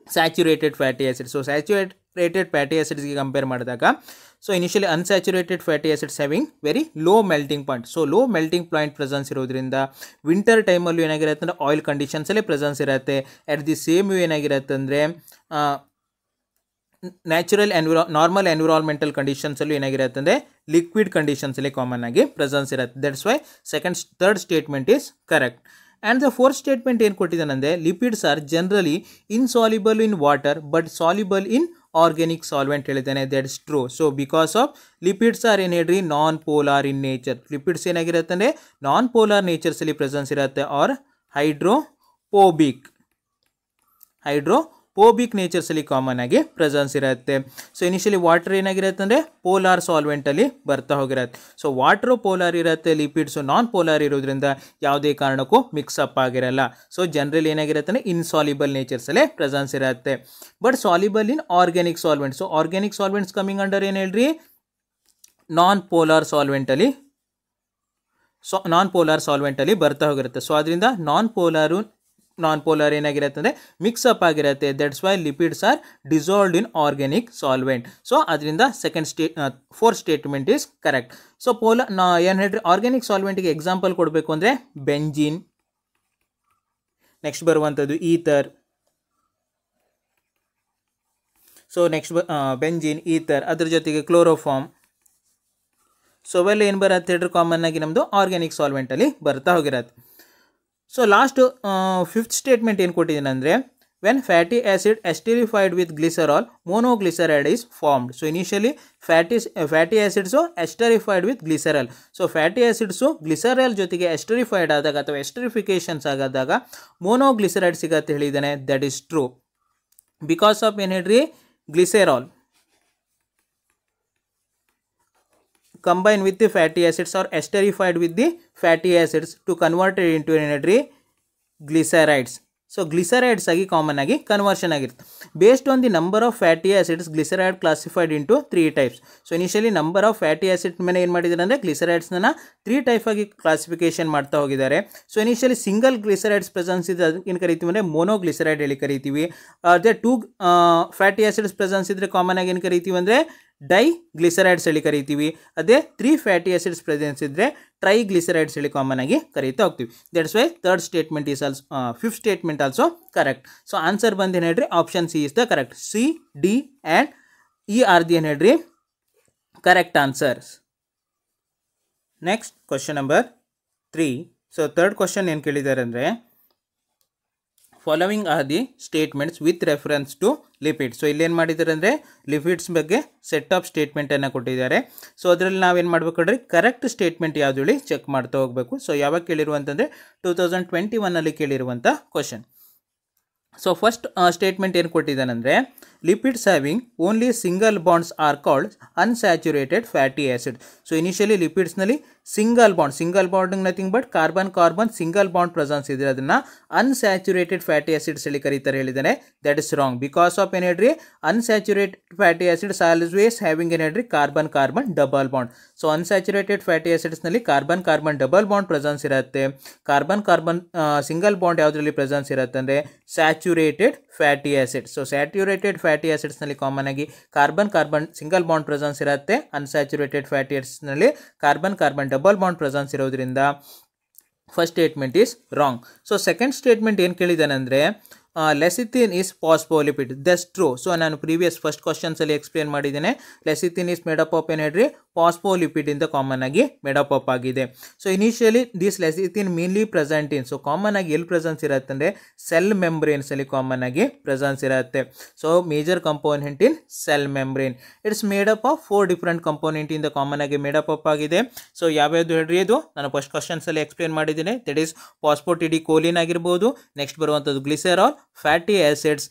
saturated fatty acid. So saturated fatty ಆಸಿಡ್ಸ್ಗೆ compare ಮಾಡಿದಾಗ so initially unsaturated fatty acids having very low melting point. So low melting point presence ಇರೋದ್ರಿಂದ winter ಟೈಮಲ್ಲೂ ಏನಾಗಿರುತ್ತೆ ಅಂದರೆ ಆಯಿಲ್ ಕಂಡೀಷನ್ಸಲ್ಲೇ ಪ್ರೆಸೆನ್ಸ್ ಇರುತ್ತೆ. ಅಟ್ ದಿ ಸೇಮ್ ವ್ಯೂ ಏನಾಗಿರುತ್ತೆ ಅಂದರೆ ನ್ಯಾಚುರಲ್ ನಾರ್ಮಲ್ ಎನ್ವಿರಾನ್ಮೆಂಟಲ್ ಕಂಡೀಷನ್ಸಲ್ಲೂ ಏನಾಗಿರುತ್ತೆ ಅಂದರೆ ಲಿಕ್ವಿಡ್ ಕಂಡೀಷನ್ಸಲ್ಲಿ ಕಾಮನ್ ಆಗಿ ಪ್ರೆಸೆನ್ಸ್ ಇರುತ್ತೆ. That's why third statement is correct. And the fourth statement ಏನು ಕೊಟ್ಟಿದ್ದಾನಂದರೆ lipids are generally insoluble in water but soluble in organic solvent ಹೇಳಿದ್ದಾನೆ, that is true. So because of lipids are ಏನು ಹೇಳ್ರಿ non polar in nature. Lipids ಏನಾಗಿರುತ್ತೆ ಅಂದರೆ non polar ನೇಚರ್ಸಲ್ಲಿ presence ಇರುತ್ತೆ or hydrophobic ಓಬಿಕ್ ನೇಚರ್ಸಲ್ಲಿ ಕಾಮನ್ ಆಗಿ ಪ್ರೆಸೆನ್ಸ್ ಇರುತ್ತೆ. ಸೊ ಇನಿಷಿಯಲಿ ವಾಟರ್ ಏನಾಗಿರುತ್ತೆ ಅಂದರೆ ಪೋಲಾರ್ ಸಾಲ್ವೆಂಟಲ್ಲಿ ಬರ್ತಾ ಹೋಗಿರುತ್ತೆ. ಸೊ ವಾಟ್ರು ಪೋಲಾರ್ ಇರುತ್ತೆ, ಲಿಪಿಡ್ಸು ನಾನ್ ಪೋಲಾರ್ ಇರೋದ್ರಿಂದ ಯಾವುದೇ ಕಾರಣಕ್ಕೂ ಮಿಕ್ಸಪ್ ಆಗಿರಲ್ಲ. ಸೊ ಜನರಲ್ ಏನಾಗಿರುತ್ತೆ ಅಂದರೆ ಇನ್ಸಾಲ್ಯುಬಲ್ ನೇಚರ್ಸಲ್ಲೇ ಪ್ರೆಸೆನ್ಸ್ ಇರುತ್ತೆ. But soluble in organic solvent. So organic solvents coming under ಏನು ಹೇಳ್ರಿ, ನಾನ್ ಪೋಲಾರ್ ಸಾಲ್ವೆಂಟಲ್ಲಿ ಬರ್ತಾ ಹೋಗಿರುತ್ತೆ. ಸೊ ಅದರಿಂದ ನಾನ್ ಪೋಲಾರ್ ಏನಾಗಿರುತ್ತೆ ಅಂದರೆ ಮಿಕ್ಸಪ್ ಆಗಿರುತ್ತೆ. That's why lipids are dissolved in organic solvent. So ಅದರಿಂದ fourth statement is correct. So ಏನು ಹೇಳ್ರಿ, ಆರ್ಗ್ಯಾನಿಕ್ ಸಾಲ್ವೆಂಟಿಗೆ ಎಕ್ಸಾಂಪಲ್ ಕೊಡಬೇಕು ಅಂದರೆ ಬೆಂಜಿನ್, ನೆಕ್ಸ್ಟ್ ಬರುವಂಥದ್ದು ether. So next benzene, ether, ಅದ್ರ ಜೊತೆಗೆ ಕ್ಲೋರೋಫಾರ್ಮ್. ಸೊ ಅವೆಲ್ಲ ಏನು ಬರುತ್ತೆ ಹೇಳ್ರಿ, ಕಾಮನ್ ಆಗಿ ನಮ್ಮದು ಆರ್ಗ್ಯಾನಿಕ್ ಸಾಲ್ವೆಂಟಲ್ಲಿ ಬರ್ತಾ ಹೋಗಿರತ್ತೆ. ಸೊ ಲಾಸ್ಟ್ ಫಿಫ್ತ್ ಸ್ಟೇಟ್ಮೆಂಟ್ ಏನು ಕೊಟ್ಟಿದ್ದೀನಿ ಅಂದರೆ, when fatty acid esterified with glycerol monoglyceride is formed. So initially fatty acids esterified with glycerol. So fatty acids glycerol ಜೊತೆಗೆ ಎಸ್ಟರಿಫೈಡ್ ಆದಾಗ ಅಥವಾ ಎಸ್ಟರಿಫಿಕೇಷನ್ಸ್ ಆಗಾದಾಗ ಮೋನೋಗ್ಲಿಸರೈಡ್ ಸಿಗತ್ತೆ ಹೇಳಿದ್ದಾನೆ. That is true. Because of ಏನು ಹೇಳ್ರಿ, glycerol combine with the fatty acids or esterified with the fatty acids to convert it into energy glycerides. So glycerides ಆಗಿ common ಆಗಿ ಕನ್ವರ್ಷನ್ ಆಗಿರುತ್ತೆ. Based on the number of fatty acids glyceride classified into 3 types. So initially number of fatty acid ಮೇಲೆ ಏನು ಮಾಡಿದ್ದಾರೆ ಅಂದರೆ ಗ್ಲಿಸರೈಡ್ಸ್ನ 3 type ಆಗಿ classification ಮಾಡ್ತಾ ಹೋಗಿದ್ದಾರೆ. So initially single glycerides presence ಇದೆ, ಅದಕ್ಕೇನು ಕರಿತೀವಿ ಅಂದರೆ ಮೋನೋಗ್ಲಿಸರೈಡ್ ಹೇಳಿ ಕರಿತೀವಿ. ಅದೇ 2 ಫ್ಯಾಟಿ ಆಸಿಡ್ಸ್ ಪ್ರೆಸೆನ್ಸ್ ಇದ್ದರೆ ಕಾಮನ್ ಆಗಿ ಏನು ಕರಿತೀವಿ ಅಂದರೆ ಡೈ ಗ್ಲಿಸರೈಡ್ಸ್ ಹೇಳಿ ಕರಿತೀವಿ. ಅದೇ 3 ಫ್ಯಾಟಿ ಆಸಿಡ್ಸ್ ಪ್ರೆಸೆನ್ಸ್ ಇದ್ದರೆ ಟ್ರೈ ಗ್ಲಿಸರೈಡ್ಸ್ ಹೇಳಿ ಕಾಮನ್ ಆಗಿ ಕರೀತಾ ಹೋಗ್ತೀವಿ. That's why third statement is also fifth statement also correct. So answer ಬಂದು ಏನು ಹೇಳ್ರಿ, option C is the correct. C, D and E are the ಏನು ಹೇಳ್ರಿ correct answers. Next question number 3. So third question ಏನು ಕೇಳಿದ್ದಾರೆ ಅಂದರೆ, following are the statements with reference to lipids. So ಇಲ್ಲೇನು ಮಾಡಿದ್ದಾರೆ ಅಂದರೆ ಲಿಪಿಡ್ಸ್ ಬಗ್ಗೆ ಸೆಟ್ ಆಫ್ ಸ್ಟೇಟ್ಮೆಂಟನ್ನು ಕೊಟ್ಟಿದ್ದಾರೆ. ಸೊ ಅದರಲ್ಲಿ ನಾವೇನು ಮಾಡಬೇಕು, ಕರೆಕ್ಟ್ ಸ್ಟೇಟ್ಮೆಂಟ್ ಯಾವುದು ಹೇಳಿ ಚೆಕ್ ಮಾಡ್ತಾ ಹೋಗಬೇಕು. ಸೊ ಯಾವಾಗ ಕೇಳಿರುವಂತಂದರೆ 2021 ಕೇಳಿರುವಂಥ ಕ್ವಶನ್. ಸೊ ಫಸ್ಟ್ ಸ್ಟೇಟ್ಮೆಂಟ್ ಏನು ಕೊಟ್ಟಿದ್ದಾನೆಂದರೆ, lipids having only single bonds are called unsaturated fatty acid. So initially ಲಿಪಿಡ್ಸ್ನಲ್ಲಿ single bond nothing but carbon single bond presence ಇದೆ, ಅದನ್ನು ಅನ್ಸ್ಯಾಚುರೇಟೆಡ್ ಫ್ಯಾಟಿ ಆಸಿಡ್ಸ್ ಹೇಳಿ ಕರೀತಾರೆ ಹೇಳಿದ್ದಾನೆ. That is wrong. Because of ಏನು ಹೇಳ್ರಿ, unsaturated fatty acids always having ಏನು ಹೇಳ್ರಿ carbon double bond. So unsaturated fatty ಆಸಿಡ್ಸ್ನಲ್ಲಿ ಕಾರ್ಬನ್ ಡಬಲ್ ಬಾಂಡ್ ಪ್ರೆಸೆನ್ಸ್ ಇರುತ್ತೆ. ಕಾರ್ಬನ್ ಸಿಂಗಲ್ ಬಾಂಡ್ ಯಾವುದರಲ್ಲಿ ಪ್ರೆಸೆನ್ಸ್ ಇರುತ್ತೆ ಅಂದರೆ saturated fatty acid. So saturated fatty ಆಸಿಡ್ಸ್ನಲ್ಲಿ ಕಾಮನ್ ಆಗಿ ಕಾರ್ಬನ್ ಸಿಂಗಲ್ ಬಾಂಡ್ ಪ್ರೆಸೆನ್ಸ್ ಇರುತ್ತೆ. ಅನ್ಸ್ಯಾಚುರೇಟೆಡ್ ಫ್ಯಾಟಿ ಆಸಿಡ್ಸ್ನಲ್ಲಿ ಕಾರ್ಬನ್ ಡಬಲ್ ಬಾಂಡ್ ಪ್ರೆಸೆನ್ಸ್ ಇರೋದ್ರಿಂದ first statement is wrong. So second statement ಏನು ಕೇಳಿದ್ದಾನೆ ಅಂದರೆ, lecithin is phospholipid. That's true. So ನಾನು ಪ್ರೀವಿಯಸ್ ಫಸ್ಟ್ ಕ್ವಶನ್ಸಲ್ಲಿ ಎಕ್ಸ್ಪ್ಲೇನ್ ಮಾಡಿದ್ದೇನೆ. ಲೆಸಿಥಿನ್ ಈಸ್ ಮೇಡಪ್ ಆಫ್ ಏನು ಹೇಳ್ರಿ, ಫಾಸ್ಫೋಲಿಪಿಡ್ ಇಂದ ಕಾಮನ್ ಆಗಿ ಮೇಡಪ್ ಅಪ್ ಆಗಿದೆ. So initially this lecithin mainly present in, so common ಆಗಿ ಎಲ್ಲಿ ಪ್ರೆಸೆನ್ಸ್ ಇರುತ್ತೆ ಅಂದರೆ ಸೆಲ್ ಮೆಂಬ್ರೇನ್ಸ್ ಅಲ್ಲಿ ಕಾಮನ್ ಆಗಿ ಪ್ರೆಸೆನ್ಸ್ ಇರುತ್ತೆ. So major component in cell membrane. It's made up of 4 different component ಇಂದ ಕಾಮನ್ ಆಗಿ ಮೇಡಪ್ ಅಪ್ ಆಗಿದೆ. ಸೊ ಯಾವ್ಯಾವುದು ಹೇಳ್ರಿ, ಅದು ನಾನು ಫಸ್ಟ್ ಕ್ವಶನ್ಸಲ್ಲಿ ಎಕ್ಸ್ಪ್ಲೇನ್ ಮಾಡಿದ್ದೀನಿ. ದಟ್ ಈಸ್ ಫಾಸ್ಫೋಟಿಡಿಕೋಲಿನ್ ಆಗಿರ್ಬೋದು, ನೆಕ್ಸ್ಟ್ ಬರುವಂಥದ್ದು glycerol, fatty acids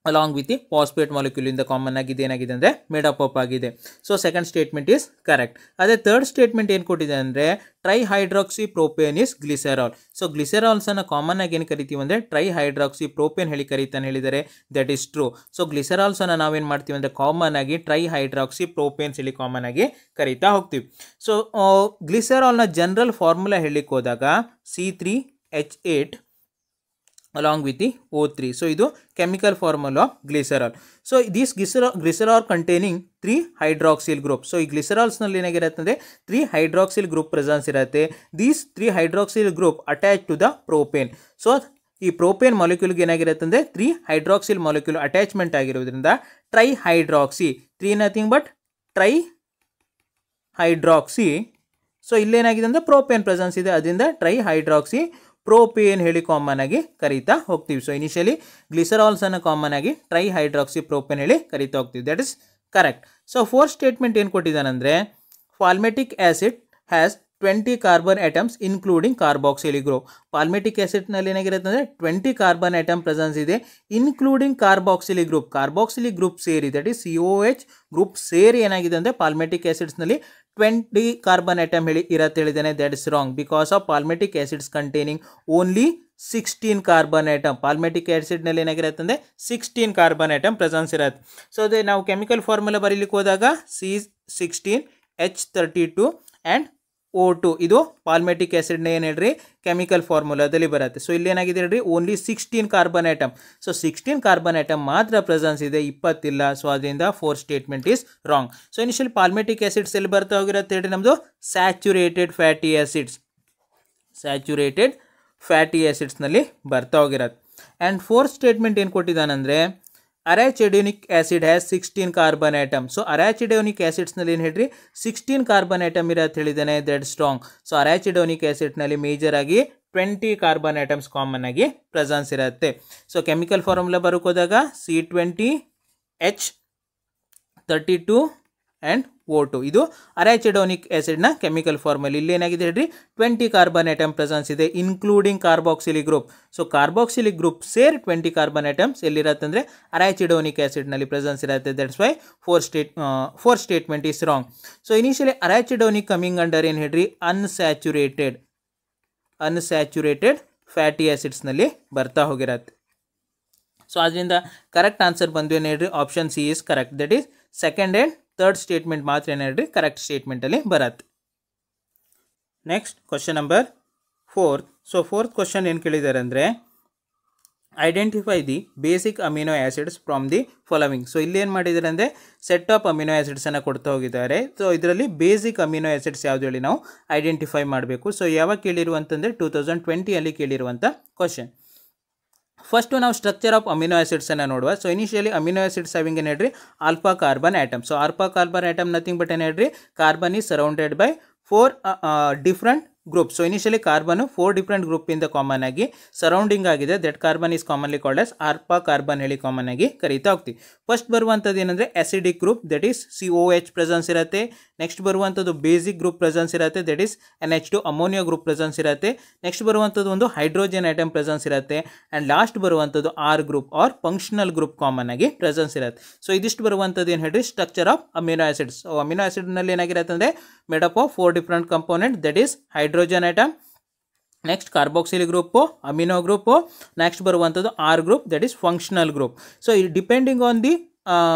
along with the phosphate molecule ಇಂದ ಕಾಮನ್ ಆಗಿದೆ ಏನಾಗಿದೆ ಅಂದರೆ ಮೇಡಪ್ ಅಪ್ ಆಗಿದೆ. So second statement is correct. ಅದೇ ಥರ್ಡ್ ಸ್ಟೇಟ್ಮೆಂಟ್ ಏನು ಕೊಟ್ಟಿದೆ ಅಂದರೆ ಟ್ರೈಹೈಡ್ರಾಕ್ಸಿ ಪ್ರೋಪೇನ್ ಇಸ್ ಗ್ಲಿಸೆರಾಲ್. ಸೊ ಗ್ಲಿಸೆರಾಲ್ಸನ್ನು ಕಾಮನ್ ಆಗಿ ಏನು ಕರಿತೀವಿ ಅಂದರೆ ಟ್ರೈಹೈಡ್ರಾಕ್ಸಿ ಪ್ರೋಪೇನ್ ಹೇಳಿ ಕರೀತಾನೆ ಹೇಳಿದ್ದಾರೆ. That is true. ಸೊ ಗ್ಲಿಸೆರಾಲ್ಸನ್ನು ನಾವೇನು ಮಾಡ್ತೀವಿ ಅಂದರೆ ಕಾಮನ್ ಆಗಿ ಟ್ರೈಹೈಡ್ರಾಕ್ಸಿ ಪ್ರೋಪೇನ್ಸ್ ಹೇಳಿ ಕಾಮನ್ ಆಗಿ ಕರೀತಾ ಹೋಗ್ತೀವಿ. ಸೊ ಗ್ಲಿಸೆರಾಲ್ನ ಜನರಲ್ ಫಾರ್ಮುಲಾ ಹೇಳಿಕ್ಕೆ ಹೋದಾಗ C3H8 along with the O3. So ಇದು chemical formula of glycerol. So these glycerol containing 3 hydroxyl group. So ಈ glycerols ನಲ್ಲಿ ಏನಾಗಿರುತ್ತೆ ಅಂದರೆ 3 hydroxyl group presence ಇರುತ್ತೆ. These 3 hydroxyl group attached to the propane. So ಈ propane ಮಾಲಿಕ್ಯೂಲ್ಗೆ ಏನಾಗಿರುತ್ತೆ ಅಂದರೆ 3 ಹೈಡ್ರಾಕ್ಸಿಲ್ ಮಾಲಿಕ್ಯೂಲ್ ಅಟ್ಯಾಚ್ಮೆಂಟ್ ಆಗಿರೋದ್ರಿಂದ ಟ್ರೈಹೈಡ್ರಾಕ್ಸಿ, 3 ನಥಿಂಗ್ ಬಟ್ ಟ್ರೈಹೈಡ್ರಾಕ್ಸಿ. ಸೊ ಇಲ್ಲೇನಾಗಿದೆ ಅಂದರೆ ಪ್ರೋಪೇನ್ ಪ್ರೆಸೆನ್ಸ್ ಇದೆ, ಅದರಿಂದ ಟ್ರೈಹೈಡ್ರಾಕ್ಸಿ ಪ್ರೋಪೇನ್ ಹೇಳಿ ಕಾಮನ್ ಆಗಿ ಕರೀತಾ ಹೋಗ್ತೀವಿ. ಸೊ ಇನಿಷಿಯಲಿ ಗ್ಲಿಸರಾಲ್ಸ್ ಅನ್ನು ಕಾಮನ್ ಆಗಿ ಟ್ರೈಹೈಡ್ರಾಕ್ಸಿ ಪ್ರೋಪೇನ್ ಹೇಳಿ ಕರೀತಾ ಹೋಗ್ತೀವಿ. That is correct. So fourth statement ಏನು ಕೊಟ್ಟಿದ್ದಾನಂದರೆ palmitic acid has 20 carbon atoms including carboxylic group. Palmitic ಆಸಿಡ್ನಲ್ಲಿ ಏನಾಗಿರುತ್ತೆ ಅಂದರೆ 20 ಕಾರ್ಬನ್ ಐಟಮ್ ಪ್ರೆಸೆನ್ಸ್ ಇದೆ including carboxylic group. Carboxylic group ಸೇರಿ ದಟ್ ಈಸ್ COH ಗ್ರೂಪ್ ಸೇರಿ ಏನಾಗಿದೆ ಅಂದರೆ ಪಾಲ್ಮೆಟಿಕ್ ಆಸಿಡ್ಸ್ನಲ್ಲಿ 20 ಕಾರ್ಬನ್ ಐಟಮ್ ಇರತ್ತೆ ಹೇಳಿದ್ದೇನೆ. That is wrong because of palmitic acids containing only 16 carbon atom. Palmitic ಆಸಿಡ್ನಲ್ಲಿ ಏನಾಗಿರುತ್ತೆ ಅಂದರೆ 16 ಕಾರ್ಬನ್ ಐಟಮ್ ಪ್ರೆಸೆನ್ಸ್ ಇರುತ್ತೆ. ಸೊ ಅದೇ ನಾವು ಕೆಮಿಕಲ್ ಫಾರ್ಮುಲಾ ಬರೀಲಿಕ್ಕೆ ಹೋದಾಗ C16H32 ಆ್ಯಂಡ್ O2 ಇದು ಪಾಲ್ಮೆಟಿಕ್ ಆಸಿಡ್ನ ಏನು ಹೇಳ್ರಿ ಕೆಮಿಕಲ್ ಫಾರ್ಮುಲಾದಲ್ಲಿ ಬರುತ್ತೆ. ಸೊ ಇಲ್ಲಿ ಏನಾಗಿದೆ ಹೇಳ್ರಿ only 16 carbon atom. So 16 carbon atom ಮಾತ್ರ ಪ್ರೆಸೆನ್ಸ್ ಇದೆ, 20 ಇಲ್ಲ. ಸೊ ಅದರಿಂದ 4 statement is wrong. So initially palmitic acids ಎಲ್ಲಿ ಬರ್ತಾ ಹೋಗಿರುತ್ತೆ ಹೇಳ್ರಿ ನಮ್ಮದು saturated fatty acids. Saturated fatty ಆಸಿಡ್ಸ್ನಲ್ಲಿ ಬರ್ತಾ ಹೋಗಿರತ್ತೆ. ಆ್ಯಂಡ್ 4th ಸ್ಟೇಟ್ಮೆಂಟ್ ಏನು ಕೊಟ್ಟಿದ್ದಾನಂದರೆ arachidonic acid has 16 carbon atom. So arachidonic ಆಸಿಡ್ಸ್ನಲ್ಲಿ ಏನು ಹೇಳ್ರಿ 16 ಕಾರ್ಬನ್ ಐಟಮ್ ಇರತ್ತೆ ಹೇಳಿದ್ದಾನೆ. That strong. ಸೊ ಅರಾಚಿಡೋನಿಕ್ ಆಸಿಡ್ನಲ್ಲಿ ಮೇಜರ್ ಆಗಿ 20 ಕಾರ್ಬನ್ ಐಟಮ್ಸ್ ಕಾಮನ್ ಆಗಿ ಪ್ರೆಸೆನ್ಸ್ ಇರುತ್ತೆ. ಸೊ ಕೆಮಿಕಲ್ ಫಾರ್ಮುಲಾ ಬರೋಕೋದಾಗ C20H32 ಆ್ಯಂಡ್ O2 ಇದು ಅರಾಚಿಡೋನಿಕ್ ಆಸಿಡ್ನ ಕೆಮಿಕಲ್ ಫಾರ್ಮುಲಾ. ಇಲ್ಲಿ ಏನಾಗಿದೆ ಹೇಳ್ರಿ 20 ಕಾರ್ಬನ್ ಐಟಮ್ ಪ್ರೆಸೆನ್ಸ್ ಇದೆ including carboxylic group. So carboxylic group ಸೇರಿ 20 ಕಾರ್ಬನ್ ಐಟಮ್ಸ್ ಎಲ್ಲಿರತ್ತೆ ಅಂದರೆ ಅರಾಚಿಡೋನಿಕ್ ಆಸಿಡ್ನಲ್ಲಿ ಪ್ರೆಸೆನ್ಸ್ ಇರುತ್ತೆ. That's why 4 statement is wrong. So initially arachidonic coming under ಏನು ಹೇಳ್ರಿ ಅನ್ಸ್ಯಾಚುರೇಟೆಡ್ ಫ್ಯಾಟಿ ಆಸಿಡ್ಸ್ನಲ್ಲಿ ಬರ್ತಾ ಹೋಗಿರತ್ತೆ. ಸೊ ಅದರಿಂದ ಕರೆಕ್ಟ್ ಆನ್ಸರ್ ಬಂದು ಏನು ಹೇಳ್ರಿ option C is correct. That is second and third statement ಮಾತ್ರ ಏನು ಹೇಳ್ರಿ ಕರೆಕ್ಟ್ ಸ್ಟೇಟ್ಮೆಂಟಲ್ಲಿ ಬರತ್ತೆ. Next question number 4. So 4th question ಏನು ಕೇಳಿದ್ದಾರೆ ಅಂದರೆ identify the basic amino acids from the following. So ಇಲ್ಲಿ ಏನು ಮಾಡಿದ್ದಾರೆ ಅಂದರೆ ಸೆಟ್ ಆಫ್ ಅಮಿನೋ ಆ್ಯಸಿಡ್ಸನ್ನು ಕೊಡ್ತಾ ಹೋಗಿದ್ದಾರೆ. ಸೊ ಇದರಲ್ಲಿ ಬೇಸಿಕ್ ಅಮಿನೋ ಆ್ಯಸಿಡ್ಸ್ ಯಾವುದು ಹೇಳಿ ನಾವು ಐಡೆಂಟಿಫೈ ಮಾಡಬೇಕು. ಸೊ ಯಾವಾಗ ಕೇಳಿರುವಂತಂದರೆ 2020 ಕೇಳಿರುವಂಥ ಕ್ವಶನ್. ಫಸ್ಟು ನಾವು ಸ್ಟ್ರಕ್ಚರ್ ಆಫ್ ಅಮಿನೋ ಆ್ಯಸಿಡ್ಸನ್ನು ನೋಡುವ. So initially amino acids having ಏನು ಹೇಳ್ರಿ alpha carbon atom. So alpha carbon atom nothing but ಏನು ಹೇಳ್ರಿ carbon is surrounded by 4 different group. So initially carbon 4 different ಗ್ರೂಪಿಂದ ಕಾಮನ್ ಆಗಿ ಸರೌಂಡಿಂಗ್ ಆಗಿದೆ. That carbon is commonly called as alpha carbon ಹೇಳಿ common ಆಗಿ ಕರೀತಾ ಹೋಗ್ತೀವಿ. ಫಸ್ಟ್ ಬರುವಂಥದ್ದು ಏನಂದರೆ acidic group that is COH presence ಇರುತ್ತೆ. ನೆಕ್ಸ್ಟ್ ಬರುವಂಥದ್ದು ಬೇಸಿಕ್ ಗ್ರೂಪ್ ಪ್ರೆಸೆನ್ಸ್ ಇರುತ್ತೆ that is NH2 ammonia group presence ಇರುತ್ತೆ. ನೆಕ್ಸ್ಟ್ ಬರುವಂಥದ್ದು ಒಂದು ಹೈಡ್ರೋಜನ್ ಐಟಮ್ ಪ್ರೆಸೆನ್ಸ್ ಇರುತ್ತೆ. ಆ್ಯಂಡ್ ಲಾಸ್ಟ್ ಬರುವಂಥದ್ದು R group R functional group common ಆಗಿ ಪ್ರೆಸೆನ್ಸ್ ಇರುತ್ತೆ. ಸೊ ಇದಿಷ್ಟು ಬರುವಂಥದ್ದು ಏನು ಹೇಳ್ರಿ structure of amino acids. So amino ಆ್ಯಸಿಡ್ನಲ್ಲಿ ಏನಾಗಿರುತ್ತೆ ಅಂದರೆ made up of 4 different component that is hydrogen atom, next carboxylic group, amino group, next ಬರುವಂಥದ್ದು R group that is functional group. So depending on the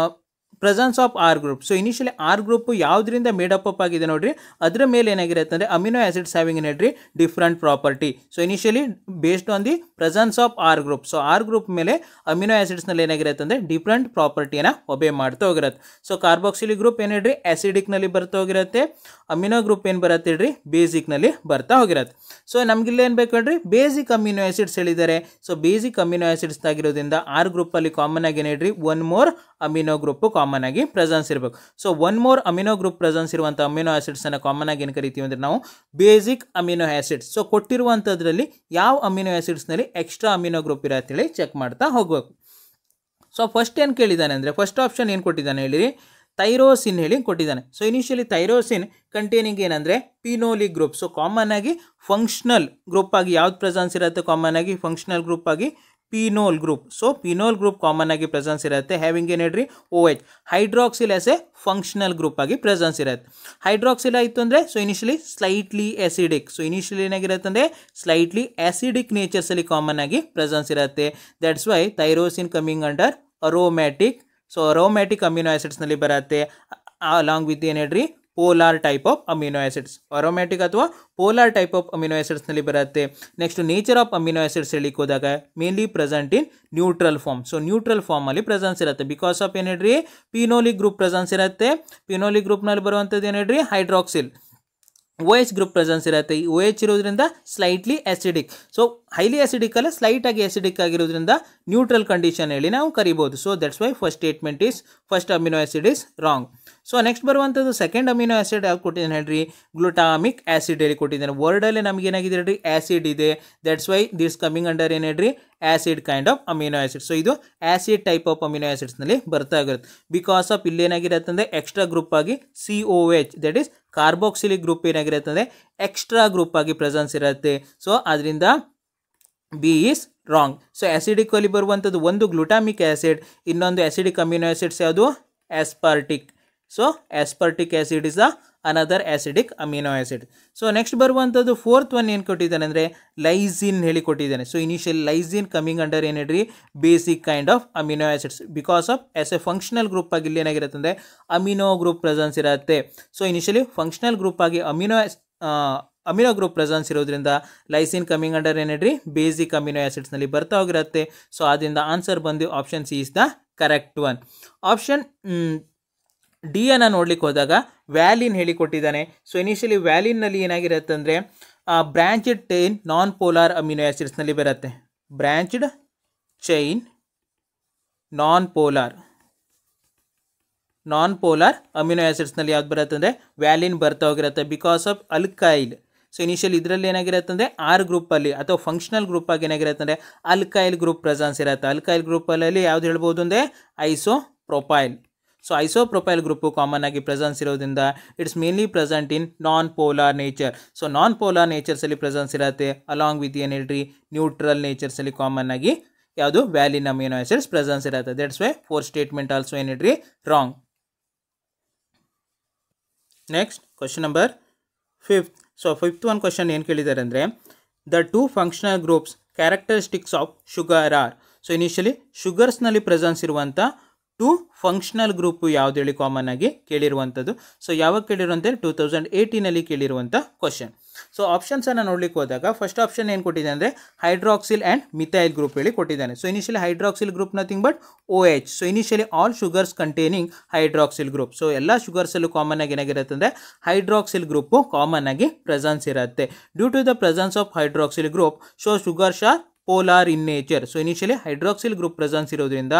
presence of R group. So initially R group ಯಾವುದರಿಂದ made up up ಆಗಿದೆ ನೋಡ್ರಿ ಅದರ ಮೇಲೆ ಏನಾಗಿರುತ್ತೆ ಅಂದರೆ amino acids having ಏನು ಹೇಳ್ರಿ different property. So initially based on the presence of R group. So R group ಮೇಲೆ ಅಮಿನೋ ಆ್ಯಸಿಡ್ಸ್ನಲ್ಲಿ ಏನಾಗಿರುತ್ತೆ ಅಂದರೆ ಡಿಫ್ರೆಂಟ್ ಪ್ರಾಪರ್ಟಿಯನ್ನು ಒಬೆ ಮಾಡ್ತಾ ಹೋಗಿರುತ್ತೆ. ಸೊ ಕಾರ್ಬಾಕ್ಸಿಲಿಕ್ ಗ್ರೂಪ್ ಏನು ಹೇಳ್ರಿ ಆ್ಯಸಿಡಿಕ್ನಲ್ಲಿ ಬರ್ತಾ ಹೋಗಿರುತ್ತೆ. ಅಮಿನೋ ಗ್ರೂಪ್ ಏನು ಬರುತ್ತೆ ಹೇಳ್ರಿ ಬೇಸಿಕ್ನಲ್ಲಿ ಬರ್ತಾ ಹೋಗಿರುತ್ತೆ. ಸೊ ನಮಗಿಲ್ಲ ಏನು ಬೇಕು ಹೇಳ್ರಿ ಬೇಸಿಕ್ ಅಮಿನೋ ಆ್ಯಸಿಡ್ಸ್ ಹೇಳಿದ್ದಾರೆ. ಸೊ ಬೇಸಿಕ್ ಅಮಿನೋ ಆ್ಯಸಿಡ್ಸ್ ಆಗಿರೋದ್ರಿಂದ R ಗ್ರೂಪಲ್ಲಿ ಕಾಮನ್ ಆಗಿ ಏನು ಹೇಳ್ರಿ 1 more ಅಮಿನೋ ಗ್ರೂಪು ಕಾಮನ್ ಆಗಿ ಪ್ರೆಸೆನ್ಸ್ ಇರಬೇಕು. So 1 more amino group presence ಇರುವಂಥ ಅಮಿನೋ ಆ್ಯಸಿಡ್ಸನ್ನು ಕಾಮನ್ ಆಗಿ ಏನು ಕರಿತೀವಿ ಅಂದರೆ ನಾವು ಬೇಸಿಕ್ ಅಮಿನೋ ಆ್ಯಸಿಡ್ಸ್. ಸೊ ಕೊಟ್ಟಿರುವಂಥದ್ರಲ್ಲಿ ಯಾವ ಅಮಿನೋ ಆ್ಯಸಿಡ್ಸ್ನಲ್ಲಿ ಎಕ್ಸ್ಟ್ರಾ ಅಮಿನೋ ಗ್ರೂಪ್ ಇರತ್ತೆ ಹೇಳಿ ಚೆಕ್ ಮಾಡ್ತಾ ಹೋಗಬೇಕು. ಸೊ ಫಸ್ಟ್ ಏನು ಕೇಳಿದ್ದಾನೆ ಅಂದರೆ ಫಸ್ಟ್ ಆಪ್ಷನ್ ಏನು ಕೊಟ್ಟಿದ್ದಾನೆ ಹೇಳಿರಿ ಥೈರೋಸಿನ್ ಹೇಳಿ ಕೊಟ್ಟಿದ್ದಾನೆ. ಸೊ ಇನಿಷಿಯಲಿ ಥೈರೋಸಿನ್ ಕಂಟೈನಿಂಗ್ ಏನಂದರೆ ಪಿನೋಲಿಕ್ ಗ್ರೂಪ್. ಸೊ ಕಾಮನ್ ಆಗಿ ಫಂಕ್ಷನಲ್ ಗ್ರೂಪ್ ಆಗಿ ಯಾವ್ದು ಪ್ರೆಸೆನ್ಸ್ ಇರುತ್ತೆ ಕಾಮನ್ ಆಗಿ ಫಂಕ್ಷನಲ್ ಗ್ರೂಪ್ ಆಗಿ phenol group. So phenol group common ಆಗಿ ಪ್ರೆಸೆನ್ಸ್ ಇರುತ್ತೆ ಹ್ಯಾವಿಂಗ್ ಏನು ಹೇಳ್ರಿ OH. Hydroxyl as a functional group ಆಗಿ ಪ್ರೆಸೆನ್ಸ್ ಇರುತ್ತೆ. ಹೈಡ್ರಾಕ್ಸಿಲ್ ಆಯಿತು ಅಂದರೆ so initially slightly acidic. So initially ಏನಾಗಿರುತ್ತೆ ಅಂದರೆ ಸ್ಲೈಟ್ಲಿ ಆ್ಯಸಿಡಿಕ್ ನೇಚರ್ಸಲ್ಲಿ ಕಾಮನ್ ಆಗಿ ಪ್ರೆಸೆನ್ಸ್ ಇರುತ್ತೆ. That's why tyrosine coming under aromatic. So aromatic amino ಆ್ಯಸಿಡ್ಸ್ನಲ್ಲಿ ಬರುತ್ತೆ ಅಲಾಂಗ್ ವಿತ್ ಏನು ಹೇಳ್ರಿ polar type of amino acids. Aromatic ಅಥವಾ ಪೋಲಾರ್ ಟೈಪ್ ಆಫ್ ಅಮಿನೋ ಆ್ಯಸಿಡ್ಸ್ನಲ್ಲಿ ಬರುತ್ತೆ. Next nature of amino acids ಹೇಳಿಕ್ಕೆ ಹೋದಾಗ mainly present in neutral form. So neutral ಫಾರ್ಮಲ್ಲಿ ಪ್ರೆಸೆನ್ಸ್ ಇರುತ್ತೆ ಬಿಕಾಸ್ ಆಫ್ ಏನು ಹೇಳ್ರಿ ಪಿನೋಲಿಕ್ ಗ್ರೂಪ್ ಪ್ರೆಸೆನ್ಸ್ ಇರುತ್ತೆ. ಪಿನೋಲಿಕ್ ಗ್ರೂಪ್ನಲ್ಲಿ ಬರುವಂಥದ್ದು ಏನು ಹೇಳ್ರಿ ಹೈಡ್ರಾಕ್ಸಿಲ್. OH ಗ್ರೂಪ್ ಪ್ರೆಸೆನ್ಸ್ ಇರುತ್ತೆ. OH ಇರೋದ್ರಿಂದ slightly acidic. So highly acidic ಅಲ್ಲ, ಸ್ಲೈಟ್ ಆಗಿ ಅಸಿಡಿಕ್ ಆಗಿರೋದ್ರಿಂದ ನ್ಯೂಟ್ರಲ್ ಕಂಡೀಷನ್ ಹೇಳಿ ನಾವು ಕರಿಬಹುದು. So that's why first statement is first amino acid is wrong. So next ಬರುವಂಥದ್ದು ಸೆಕೆಂಡ್ ಅಮಿನೋ ಆಸಿಡ್ ಯಾವ್ದು ಕೊಟ್ಟಿದ್ದಾನೆ ಹೇಳ್ರಿ, ಗ್ಲುಟಾಮಿಕ್ ಆಸಿಡ್ ಹೇಳಿ ಕೊಟ್ಟಿದ್ದಾನೆ. ವರ್ಡಲ್ಲೇ ನಮ್ಗೆ ಏನಾಗಿದೆ ಹೇಳ್ರಿ, ಆಸಿಡ್ ಇದೆ. That's why this coming under ಏನು ಹೇಳ್ರಿ, acid kind of amino acid. So ಇದು ಆಸಿಡ್ ಟೈಪ್ ಆಫ್ ಅಮಿನೋ ಆಸಿಡ್ಸ್ನಲ್ಲಿ ಬರ್ತಾ ಇರುತ್ತೆ. ಬಿಕಾಸ್ ಆಫ್ ಇಲ್ಲೇನಾಗಿರುತ್ತೆ ಅಂದರೆ ಎಕ್ಸ್ಟ್ರಾ ಗ್ರೂಪ್ ಆಗಿ COH that is carboxylic group ಏನಾಗಿರುತ್ತೆ ಅಂದರೆ ಎಕ್ಸ್ಟ್ರಾ ಗ್ರೂಪ್ ಆಗಿ ಪ್ರೆಸೆನ್ಸ್ ಇರುತ್ತೆ. ಸೊ ಅದರಿಂದ ಬಿ ಈಸ್ ರಾಂಗ್. ಸೊ ಆಸಿಡಿಕಲ್ಲಿ ಬರುವಂಥದ್ದು ಒಂದು ಗ್ಲುಟಾಮಿಕ್ ಆಸಿಡ್, ಇನ್ನೊಂದು ಆಸಿಡಿಕ್ ಅಮಿನೋ ಆಸಿಡ್ಸ್ ಯಾವುದು, aspartic. So aspartic acid is another acidic amino acid. So next ಬರುವಂಥದ್ದು ಫೋರ್ತ್ ಒನ್ ಏನು ಕೊಟ್ಟಿದ್ದಾನೆ ಅಂದರೆ ಲೈಸಿನ್ ಹೇಳಿ ಕೊಟ್ಟಿದ್ದಾನೆ. So initial lysine coming under ಏನು ಹೇಳ್ರಿ, basic kind of amino acids. Because of as a functional group ಆಗಿ ಇಲ್ಲಿ ಏನಾಗಿರುತ್ತೆ ಅಂದರೆ ಅಮಿನೋ ಗ್ರೂಪ್ ಪ್ರೆಸೆನ್ಸ್ ಇರುತ್ತೆ. ಸೊ ಇನಿಷಿಯಲಿ ಫಂಕ್ಷನಲ್ ಗ್ರೂಪ್ ಆಗಿ ಅಮಿನೋ ಗ್ರೂಪ್ ಪ್ರೆಸೆನ್ಸ್ ಇರೋದ್ರಿಂದ ಲೈಸಿನ್ ಕಮಿಂಗ್ ಅಂಡರ್ ಏನು ಹೇಳ್ರಿ, ಬೇಸಿಕ್ ಅಮಿನೋ ಆಸಿಡ್ಸ್ನಲ್ಲಿ ಬರ್ತಾ ಹೋಗಿರುತ್ತೆ. ಸೊ ಅದರಿಂದ ಆನ್ಸರ್ ಬಂದು option C is the correct one. Option D ಅನ್ನು ನೋಡ್ಲಿಕ್ಕೆ ಹೋದಾಗ ವ್ಯಾಲಿನ್ ಹೇಳಿಕೊಟ್ಟಿದ್ದಾನೆ. ಸೊ ಇನಿಷಿಯಲಿ ವ್ಯಾಲಿನ್ನಲ್ಲಿ ಏನಾಗಿರುತ್ತೆ ಅಂದರೆ branched chain non polar amino ಆಸಿಡ್ಸ್ನಲ್ಲಿ ಬರುತ್ತೆ. Branched chain non polar amino ಆಸಿಡ್ಸ್ನಲ್ಲಿ ಯಾವ್ದು ಬರುತ್ತೆ ಅಂದರೆ ವ್ಯಾಲಿನ್ ಬರ್ತಾ ಹೋಗಿರುತ್ತೆ. Because of alkyl. So initial ಇದರಲ್ಲಿ ಏನಾಗಿರುತ್ತೆ ಅಂದರೆ ಆರ್ ಗ್ರೂಪಲ್ಲಿ ಅಥವಾ ಫಂಕ್ಷನಲ್ ಗ್ರೂಪ್ ಆಗಿ ಏನಾಗಿರುತ್ತೆ ಅಂದರೆ ಅಲ್ಕೈಲ್ ಗ್ರೂಪ್ ಪ್ರೆಸೆನ್ಸ್ ಇರುತ್ತೆ. ಅಲ್ಕೈಲ್ ಗ್ರೂಪಲ್ಲಿ ಯಾವ್ದು ಹೇಳ್ಬೋದು ಅಂದರೆ isopropyl. So isopropyl group common ಆಗಿ ಪ್ರೆಸೆನ್ಸ್ ಇರೋದ್ರಿಂದ it's mainly present in non polar nature. So non polar ನೇಚರ್ಸಲ್ಲಿ ಪ್ರೆಸೆನ್ಸ್ ಇರುತ್ತೆ. ಅಲಾಂಗ್ ವಿತ್ ಏನು ಹೇಳ್ರಿ, ನ್ಯೂಟ್ರಲ್ ನೇಚರ್ಸಲ್ಲಿ ಕಾಮನ್ ಆಗಿ ಯಾವುದು ವ್ಯಾಲಿನ್ ಅಮಿನೋ ಆಸಿಡ್ಸ್ ಪ್ರೆಸೆನ್ಸ್ ಇರುತ್ತೆ. That's why four statement also ಏನು ಹೇಳ್ರಿ, wrong. Next question number 5th. So 5th ಒಂದು ಕ್ವಶನ್ ಏನು ಕೇಳಿದ್ದಾರೆ ಅಂದರೆ the two functional groups characteristics of sugar are. So initially ಶುಗರ್ಸ್ನಲ್ಲಿ ಪ್ರೆಸೆನ್ಸ್ ಇರುವಂಥ ಟು ಫಂಕ್ಷನಲ್ ಗ್ರೂಪು ಯಾವ್ದು ಹೇಳಿ ಕಾಮನ್ ಆಗಿ ಕೇಳಿರುವಂಥದ್ದು. ಸೊ ಯಾವಾಗ ಕೇಳಿರುವಂಥ 2018ನಲ್ಲಿ ಕೇಳಿರುವಂಥ ಕ್ವಶನ್. ಸೊ ಆಪ್ಷನ್ಸನ್ನು ನೋಡ್ಲಿಕ್ಕೆ ಹೋದಾಗ ಫಸ್ಟ್ ಆಪ್ಷನ್ ಏನು ಕೊಟ್ಟಿದ್ದಾನೆ ಅಂದರೆ ಹೈಡ್ರಾಕ್ಸಿಲ್ ಆ್ಯಂಡ್ ಮಿಥೈಲ್ ಗ್ರೂಪ್ ಹೇಳಿ ಕೊಟ್ಟಿದ್ದಾನೆ. So initially hydroxyl group nothing but OH. So initially all sugars containing hydroxyl group. So ಎಲ್ಲ ಶುಗರ್ಸಲ್ಲೂ ಕಾಮನ್ ಆಗಿ ಏನಾಗಿರುತ್ತೆ ಅಂದರೆ ಹೈಡ್ರಾಕ್ಸಿಲ್ ಗ್ರೂಪು ಕಾಮನ್ ಆಗಿ ಪ್ರೆಸೆನ್ಸ್ ಇರುತ್ತೆ. Due to the presence of hydroxyl group so sugars are polar in nature. So initially hydroxyl group presence ಇರೋದ್ರಿಂದ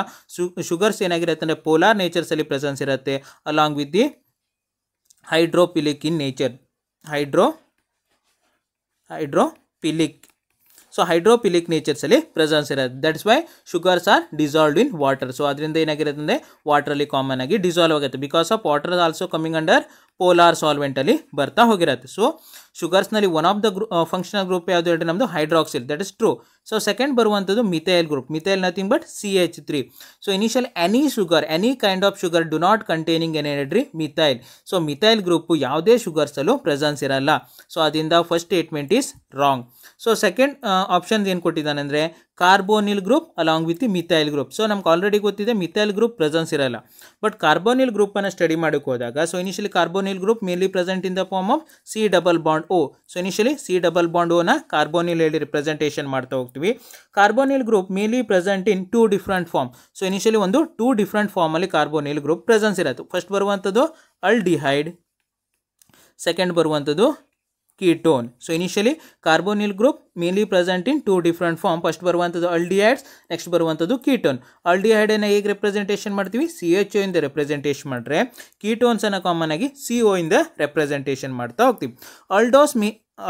sugars ಏನಾಗಿರುತ್ತೆ ಅಂದರೆ ಪೋಲಾರ್ ನೇಚರ್ಸಲ್ಲಿ ಪ್ರೆಸೆನ್ಸ್ ಇರುತ್ತೆ. Along with the hydrophilic in nature. Hydrophilic. So hydrophilic ನೇಚರ್ಸಲ್ಲಿ presence ಇರುತ್ತೆ. That's Y sugars are dissolved in water. So ಅದರಿಂದ ಏನಾಗಿರುತ್ತೆ ಅಂದರೆ ವಾಟ್ರಲ್ಲಿ ಕಾಮನ್ ಆಗಿ ಡಿಸಾಲ್ವ್ ಆಗುತ್ತೆ. Because of water also coming under polar ಸಾಲ್ವೆಂಟಲ್ಲಿ ಬರ್ತಾ ಹೋಗಿರುತ್ತೆ. ಸೊ ಶುಗರ್ಸ್ನಲ್ಲಿ one of the functional group ಯಾವುದು ಹೇಳ್ರಿ, ನಮ್ಮದು hydroxyl. That is true. So second ಬರುವಂಥದ್ದು methyl group. Methyl nothing but CH3. So initial any kind of sugar do not containing ಏನು ಹೇಳ್ರಿ, ಮಿಥೈಲ್. ಸೊ ಮಿಥೈಲ್ ಗ್ರೂಪು ಯಾವುದೇ ಶುಗರ್ಸಲ್ಲೂ presence ಇರಲ್ಲ. So ಅದರಿಂದ first statement is wrong. So second option ಏನು ಕೊಟ್ಟಿದ್ದಾನೆ ಅಂದರೆ carbonyl group along with methyl group. So ನಮ್ಗೆ ಆಲ್ರೆಡಿ ಗೊತ್ತಿದೆ ಮಿಥೈಲ್ ಗ್ರೂಪ್ ಪ್ರೆಸೆನ್ಸ್ ಇರಲ್ಲ. ಬಟ್ ಕಾರ್ಬೋನಿಲ್ ಗ್ರೂಪನ್ನು ಸ್ಟಡಿ ಮಾಡೋಕ್ಕೆ ಹೋದಾಗ so initially carbonyl group mainly present in the form of C+O. So initially C+O carbonyl ಹೇಳಿ ರಿಪ್ರೆಸೆಂಟೇಷನ್ ಮಾಡ್ತಾ ಹೋಗ್ತೀವಿ. Carbonyl group mainly present in 2 different form. So initially ಒಂದು 2 different ಫಾರ್ಮಲ್ಲಿ carbonyl group presence ಇರುತ್ತೆ. First ಬರುವಂಥದ್ದು aldehyde, second ಬರುವಂಥದ್ದು ketone. So initially carbonyl group mainly present in 2 different form. First ಬರುವಂಥದ್ದು aldehydes, next ಬರುವಂಥದ್ದು ಕೀಟೋನ್. ಅಲ್ಡಿಹೈಡನ್ನು ಹೇಗೆ ರೆಪ್ರೆಸೆಂಟೇಷನ್ ಮಾಡ್ತೀವಿ, CHO ಇಂದ ರೆಪ್ರೆಸೆಂಟೇಷನ್ ಮಾಡಿದ್ರೆ ಕೀಟೋನ್ಸನ್ನು ಕಾಮನ್ ಆಗಿ CO ಇಂದ ರೆಪ್ರೆಸೆಂಟೇಷನ್ ಮಾಡ್ತಾ ಹೋಗ್ತೀವಿ.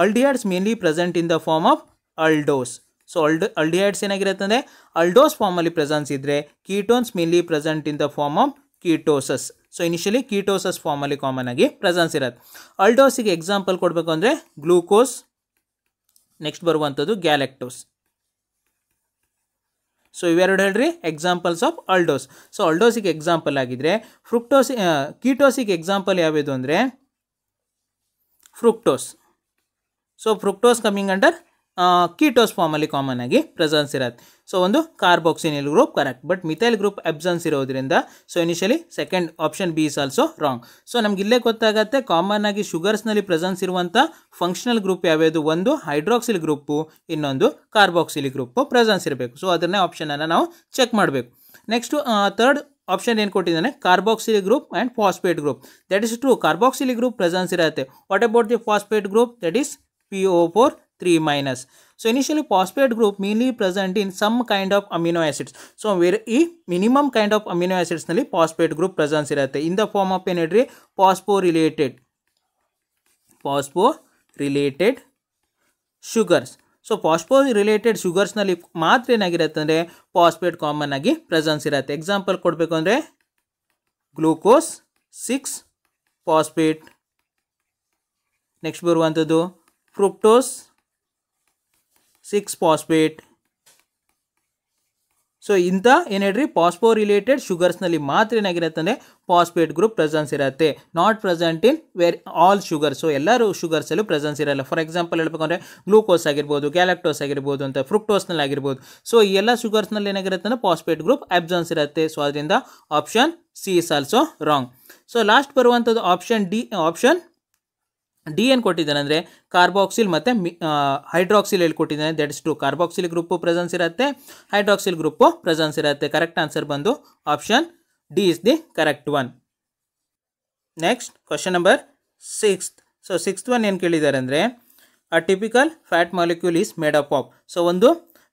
Aldehydes mainly present in the form of aldose. So aldehydes ಏನಾಗಿರುತ್ತೆ ಅಂದರೆ ಅಲ್ಡೋಸ್ ಫಾರ್ಮಲ್ಲಿ ಪ್ರೆಸೆನ್ಸ್ ಇದ್ದರೆ ketones mainly present in the form of ketoses. So initially ketoses ಫಾರ್ಮಲ್ಲಿ ಕಾಮನ್ ಆಗಿ ಪ್ರೆಸೆನ್ಸ್ ಇರುತ್ತೆ. ಅಲ್ಡೋಸಿಗೆ ಎಕ್ಸಾಂಪಲ್ ಕೊಡಬೇಕು ಅಂದರೆ ಗ್ಲೂಕೋಸ್, ನೆಕ್ಸ್ಟ್ ಬರುವಂಥದ್ದು ಗ್ಯಾಲೆಕ್ಟೋಸ್. ಸೊ ಇವೆರಡು ಹೇಳ್ರಿ ಎಕ್ಸಾಂಪಲ್ಸ್ ಆಫ್ ಅಲ್ಡೋಸ್. ಸೊ ಅಲ್ಡೋಸಿಗೆ ಎಕ್ಸಾಂಪಲ್ ಆಗಿದ್ರೆ ಕೀಟೋಸಿಗೆ ಎಕ್ಸಾಂಪಲ್ ಯಾವ್ದು ಅಂದರೆ fructose. So fructose coming under ketose ಫಾರ್ಮಲ್ಲಿ ಕಾಮನ್ ಆಗಿ ಪ್ರೆಸೆನ್ಸ್ ಇರುತ್ತೆ. ಸೊ ಒಂದು carbonyl group correct, but methyl group absence ಇರೋದ್ರಿಂದ so initially second option B is also wrong. So ನಮ್ಗೆ ಇಲ್ಲೇ ಗೊತ್ತಾಗುತ್ತೆ ಕಾಮನ್ ಆಗಿ ಶುಗರ್ಸ್ನಲ್ಲಿ ಪ್ರೆಸೆನ್ಸ್ ಇರುವಂಥ ಫಂಕ್ಷನಲ್ ಗ್ರೂಪ್ ಯಾವ್ಯಾವುದು, ಒಂದು ಹೈಡ್ರಾಕ್ಸಿಲ್ ಗ್ರೂಪು, ಇನ್ನೊಂದು ಕಾರ್ಬಾಕ್ಸಿಲಿಕ್ ಗ್ರೂಪು ಪ್ರೆಸೆನ್ಸ್ ಇರಬೇಕು. ಸೊ ಅದನ್ನೇ ಆಪ್ಷನನ್ನು ನಾವು ಚೆಕ್ ಮಾಡಬೇಕು. ನೆಕ್ಸ್ಟು ಥರ್ಡ್ ಆಪ್ಷನ್ ಏನು ಕೊಟ್ಟಿದ್ದಾನೆ, carboxylic group and phosphate group. That is true, carboxylic group presence ಇರುತ್ತೆ. What about the phosphate group, that is PO4 3-. So initially phosphate group mainly present in some kind of amino acids. So ಈ minimum kind of amino ಆಸಿಡ್ಸ್ನಲ್ಲಿ phosphate group presence ಇರುತ್ತೆ in the form of ಏನು ಹೇಳ್ರಿ ಫಾಸ್ಫೋರಿಲೇಟೆಡ್ sugars. So ಫಾಸ್ಫೋರಿಲೇಟೆಡ್ ಶುಗರ್ಸ್ನಲ್ಲಿ ಮಾತ್ರ ಏನಾಗಿರುತ್ತೆ ಅಂದರೆ phosphate common ಆಗಿ presence ಇರುತ್ತೆ. ಎಕ್ಸಾಂಪಲ್ ಕೊಡಬೇಕು ಅಂದರೆ ಗ್ಲೂಕೋಸ್ 6 ಫಾಸ್ಫೇಟ್, ನೆಕ್ಸ್ಟ್ ಬರುವಂಥದ್ದು ಫ್ರುಕ್ಟೋಸ್ 6 ಫಾಸ್ಫೇಟ್. ಸೊ ಇಂಥ ಏನು ಹೇಳ್ರಿ ಫಾಸ್ಫೋರಿಲೇಟೆಡ್ ಶುಗರ್ಸ್ನಲ್ಲಿ ಮಾತ್ರ ಏನಾಗಿರುತ್ತೆ ಅಂದರೆ ಫಾಸ್ಫೇಟ್ ಗ್ರೂಪ್ ಪ್ರೆಸೆನ್ಸ್ ಇರುತ್ತೆ, not present in all sugars. So ಎಲ್ಲರೂ ಶುಗರ್ಸಲ್ಲೂ ಪ್ರೆಸೆನ್ಸ್ ಇರಲ್ಲ. ಫಾರ್ ಎಕ್ಸಾಂಪಲ್ ಹೇಳ್ಬೇಕಂದ್ರೆ ಗ್ಲೂಕೋಸ್ ಆಗಿರ್ಬೋದು, ಗ್ಯಾಲಕ್ಟೋಸ್ ಆಗಿರ್ಬೋದು, ಅಂತ ಫ್ರುಕ್ಟೋಸ್ನಲ್ಲಿ ಆಗಿರ್ಬೋದು. ಸೊ ಈ ಎಲ್ಲ ಶುಗರ್ಸ್ನಲ್ಲಿ ಏನಾಗಿರುತ್ತೆ ಅಂದರೆ ಫಾಸ್ಫೇಟ್ ಗ್ರೂಪ್ ಅಬ್ಸೆನ್ಸ್ ಇರುತ್ತೆ. ಸೊ ಅದರಿಂದ option C is also wrong. So last ಬರುವಂಥದ್ದು ಆಪ್ಷನ್ ಡಿ ಏನು ಕೊಟ್ಟಿದ್ದಾನೆ ಅಂದರೆ ಕಾರ್ಬಾಕ್ಸಿಲ್ ಮತ್ತು ಹೈಡ್ರಾಕ್ಸಿಲ್ ಎಲ್ಲಿ ಕೊಟ್ಟಿದ್ದಾನೆ, that is 2. Carboxyl group presence ಇರುತ್ತೆ, ಹೈಡ್ರಾಕ್ಸಿಲ್ ಗ್ರೂಪು ಪ್ರೆಸೆನ್ಸ್ ಇರುತ್ತೆ. ಕರೆಕ್ಟ್ ಆನ್ಸರ್ ಬಂದು option D is the correct one. Next question number 6. So 6th one ಏನು ಕೇಳಿದ್ದಾರೆ ಅಂದರೆ a typical fat molecule is made up of. So ಒಂದು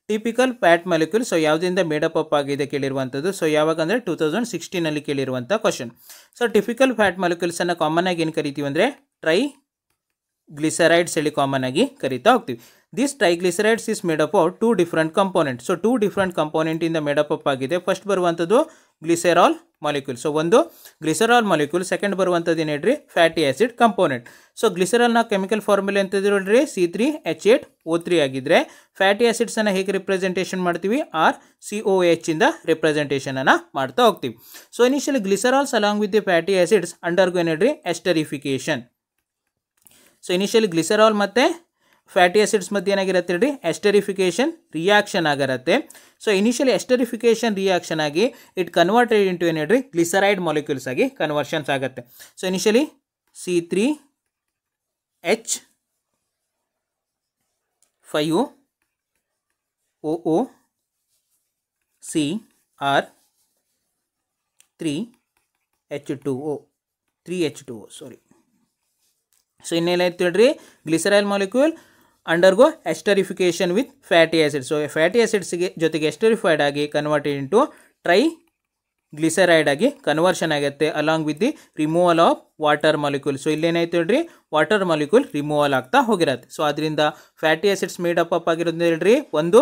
typical fat molecule so ಯಾವುದರಿಂದ made up up ಆಗಿದೆ ಕೇಳಿರುವಂಥದ್ದು. So ಯಾವಾಗ ಅಂದರೆ 2016 ಕೇಳಿರುವಂಥ ಕ್ವಶನ್. ಸೊ ಟಿಪಿಕಲ್ ಫ್ಯಾಟ್ ಮಾಲಿಕ್ಯೂಲ್ಸನ್ನು ಕಾಮನ್ ಆಗಿ ಏನು ಕರಿತೀವಿ ಅಂದರೆ ಟ್ರೈಗ್ಲಿಸರೈಡ್ಸ್ ಹೇಳಿ ಕಾಮನ್ ಆಗಿ ಕರಿತಾ ಹೋಗ್ತೀವಿ. This triglycerides is made up of 2 different component. So 2 different ಕಂಪೋನೆಂಟಿಂದ ಮೇಡಪ್ ಅಪ್ ಆಗಿದೆ. ಫಸ್ಟ್ ಬರುವಂಥದ್ದು ಗ್ಲಿಸೆರಾಲ್ ಮಾಲಿಕ್ಯೂಲ್. ಸೊ ಒಂದು ಗ್ಲಿಸೆರಾಲ್ ಮಾಲಿಕ್ಯೂಲ್. ಸೆಕೆಂಡ್ ಬರುವಂಥದ್ದು ಏನು ಹೇಳ್ರಿ ಫ್ಯಾಟಿ ಆಸಿಡ್ ಕಂಪೋನೆಂಟ್. ಸೊ ಗ್ಲಿಸೆರಾಲ್ನ ಕೆಮಿಕಲ್ ಫಾರ್ಮುಲಾ ಅಂತ ಹೇಳ್ರಿ C3H8O3 ಆಗಿದ್ರೆ ಫ್ಯಾಟಿ ಆಸಿಡ್ಸನ್ನು ಹೇಗೆ ರಿಪ್ರೆಸೆಂಟೇಷನ್ ಮಾಡ್ತೀವಿ RCOH ಇಂದ ರಿಪ್ರೆಸೆಂಟೇಷನನ್ನು ಮಾಡ್ತಾ ಹೋಗ್ತೀವಿ. So initially glycerols along with the fatty acids undergo ಏನು ಹೇಳ್ರಿ ಎಸ್ಟರಿಫಿಕೇಶನ್. ಸೊ ಇನಿಷಿಯಲಿ ಗ್ಲಿಸೆರಾಲ್ ಮತ್ತು ಫ್ಯಾಟಿ ಆಸಿಡ್ಸ್ ಮಧ್ಯೆ ಏನಾಗಿರುತ್ತೆ ಹೇಳ್ರಿ ಎಸ್ಟರಿಫಿಕೇಶನ್ ರಿಯಾಕ್ಷನ್ ಆಗಿರುತ್ತೆ. ಸೊ ಇನಿಷಿಯಲಿ ಎಸ್ಟರಿಫಿಕೇಶನ್ ರಿಯಾಕ್ಷನ್ ಆಗಿ ಇಟ್ ಕನ್ವರ್ಟೆಡ್ ಇಂಟು ಏನು ಹೇಳ್ರಿ ಗ್ಲಿಸರೈಡ್ ಮಾಲಿಕ್ಯೂಲ್ಸ್ ಆಗಿ ಕನ್ವರ್ಷನ್ಸ್ ಆಗುತ್ತೆ. So initially C5OOCR3H2O sorry. So ಇನ್ನೇನಾಯ್ತು ಹೇಳ್ರಿ glyceryl molecule undergo esterification with fatty acid. So fatty ಆಸಿಡ್ಸ್ಗೆ ಜೊತೆಗೆ ಎಸ್ಟರಿಫೈಡ್ ಆಗಿ ಕನ್ವರ್ಟೆಡ್ ಇಂಟು ಟ್ರೈಗ್ಲಿಸರೈಡ್ ಆಗಿ ಕನ್ವರ್ಷನ್ ಆಗುತ್ತೆ along with the removal of water molecule. So ಇಲ್ಲೇನಾಯ್ತು ಹೇಳ್ರಿ ವಾಟರ್ ಮಾಲಿಕ್ಯೂಲ್ ರಿಮೂವಲ್ ಆಗ್ತಾ ಹೋಗಿರತ್ತೆ. ಸೊ ಅದರಿಂದ ಫ್ಯಾಟಿ ಆಸಿಡ್ಸ್ ಮೇಡಪ್ ಅಪ್ ಆಗಿರೋದು ಹೇಳ್ರಿ ಒಂದು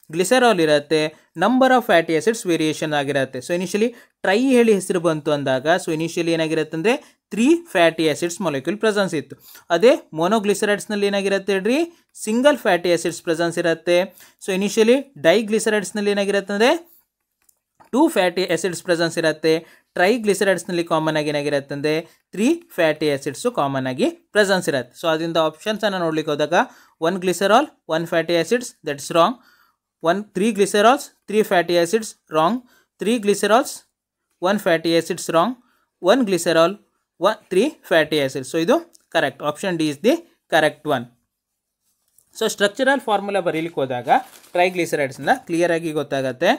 ಗ್ಲಿಸೆರಾಲ್ ಇರುತ್ತೆ, number of fatty acids variation ಆಗಿರುತ್ತೆ. ಸೊ ಇನಿಷಿಯಲಿ ಟ್ರೈ ಹೇಳಿ ಹೆಸರು ಬಂತು ಅಂದಾಗ ಸೊ ಇನಿಷಿಯಲಿ ಏನಾಗಿರುತ್ತೆ ಅಂದರೆ 3 ಫ್ಯಾಟಿ ಆಸಿಡ್ಸ್ ಮಾಲಿಕ್ಯೂಲ್ ಪ್ರೆಸೆನ್ಸ್ ಇತ್ತು. ಅದೇ ಮೊನೋಗ್ಲಿಸರೈಡ್ಸ್ನಲ್ಲಿ ಏನಾಗಿರುತ್ತೆ ಹೇಳ್ರಿ ಸಿಂಗಲ್ ಫ್ಯಾಟಿ ಆಸಿಡ್ಸ್ ಪ್ರೆಸೆನ್ಸ್ ಇರುತ್ತೆ. ಸೊ ಇನಿಷಿಯಲಿ ಡೈಗ್ಲಿಸರೈಡ್ಸ್ನಲ್ಲಿ ಏನಾಗಿರುತ್ತೆ ಅಂದರೆ 2 ಫ್ಯಾಟಿ ಆಸಿಡ್ಸ್ ಪ್ರೆಸೆನ್ಸ್ ಇರುತ್ತೆ. ಟ್ರೈಗ್ಲಿಸರೈಡ್ಸ್ನಲ್ಲಿ ಕಾಮನ್ ಆಗಿ ಏನಾಗಿರುತ್ತೆ ಅಂದರೆ 3 ಫ್ಯಾಟಿ ಆಸಿಡ್ಸು ಕಾಮನ್ ಆಗಿ ಪ್ರೆಸೆನ್ಸ್ ಇರುತ್ತೆ. ಸೊ ಅದರಿಂದ ಆಪ್ಷನ್ಸನ್ನು ನೋಡ್ಲಿಕ್ಕೆ ಹೋದಾಗ 1 glycerol 1 fatty acids that is wrong. 3 glycerols 3 fatty acids wrong. 3 glycerols 1 fatty acids wrong. 1 glycerol 3 fatty acids. So ಇದು correct. Option D is the correct one. So structural formula ಬರೀಲಿಕ್ಕೆ ಹೋದಾಗ ಟ್ರೈಗ್ಲಿಸರೈಡ್ಸ್ನ clear ಆಗಿ ಗೊತ್ತಾಗತ್ತೆ.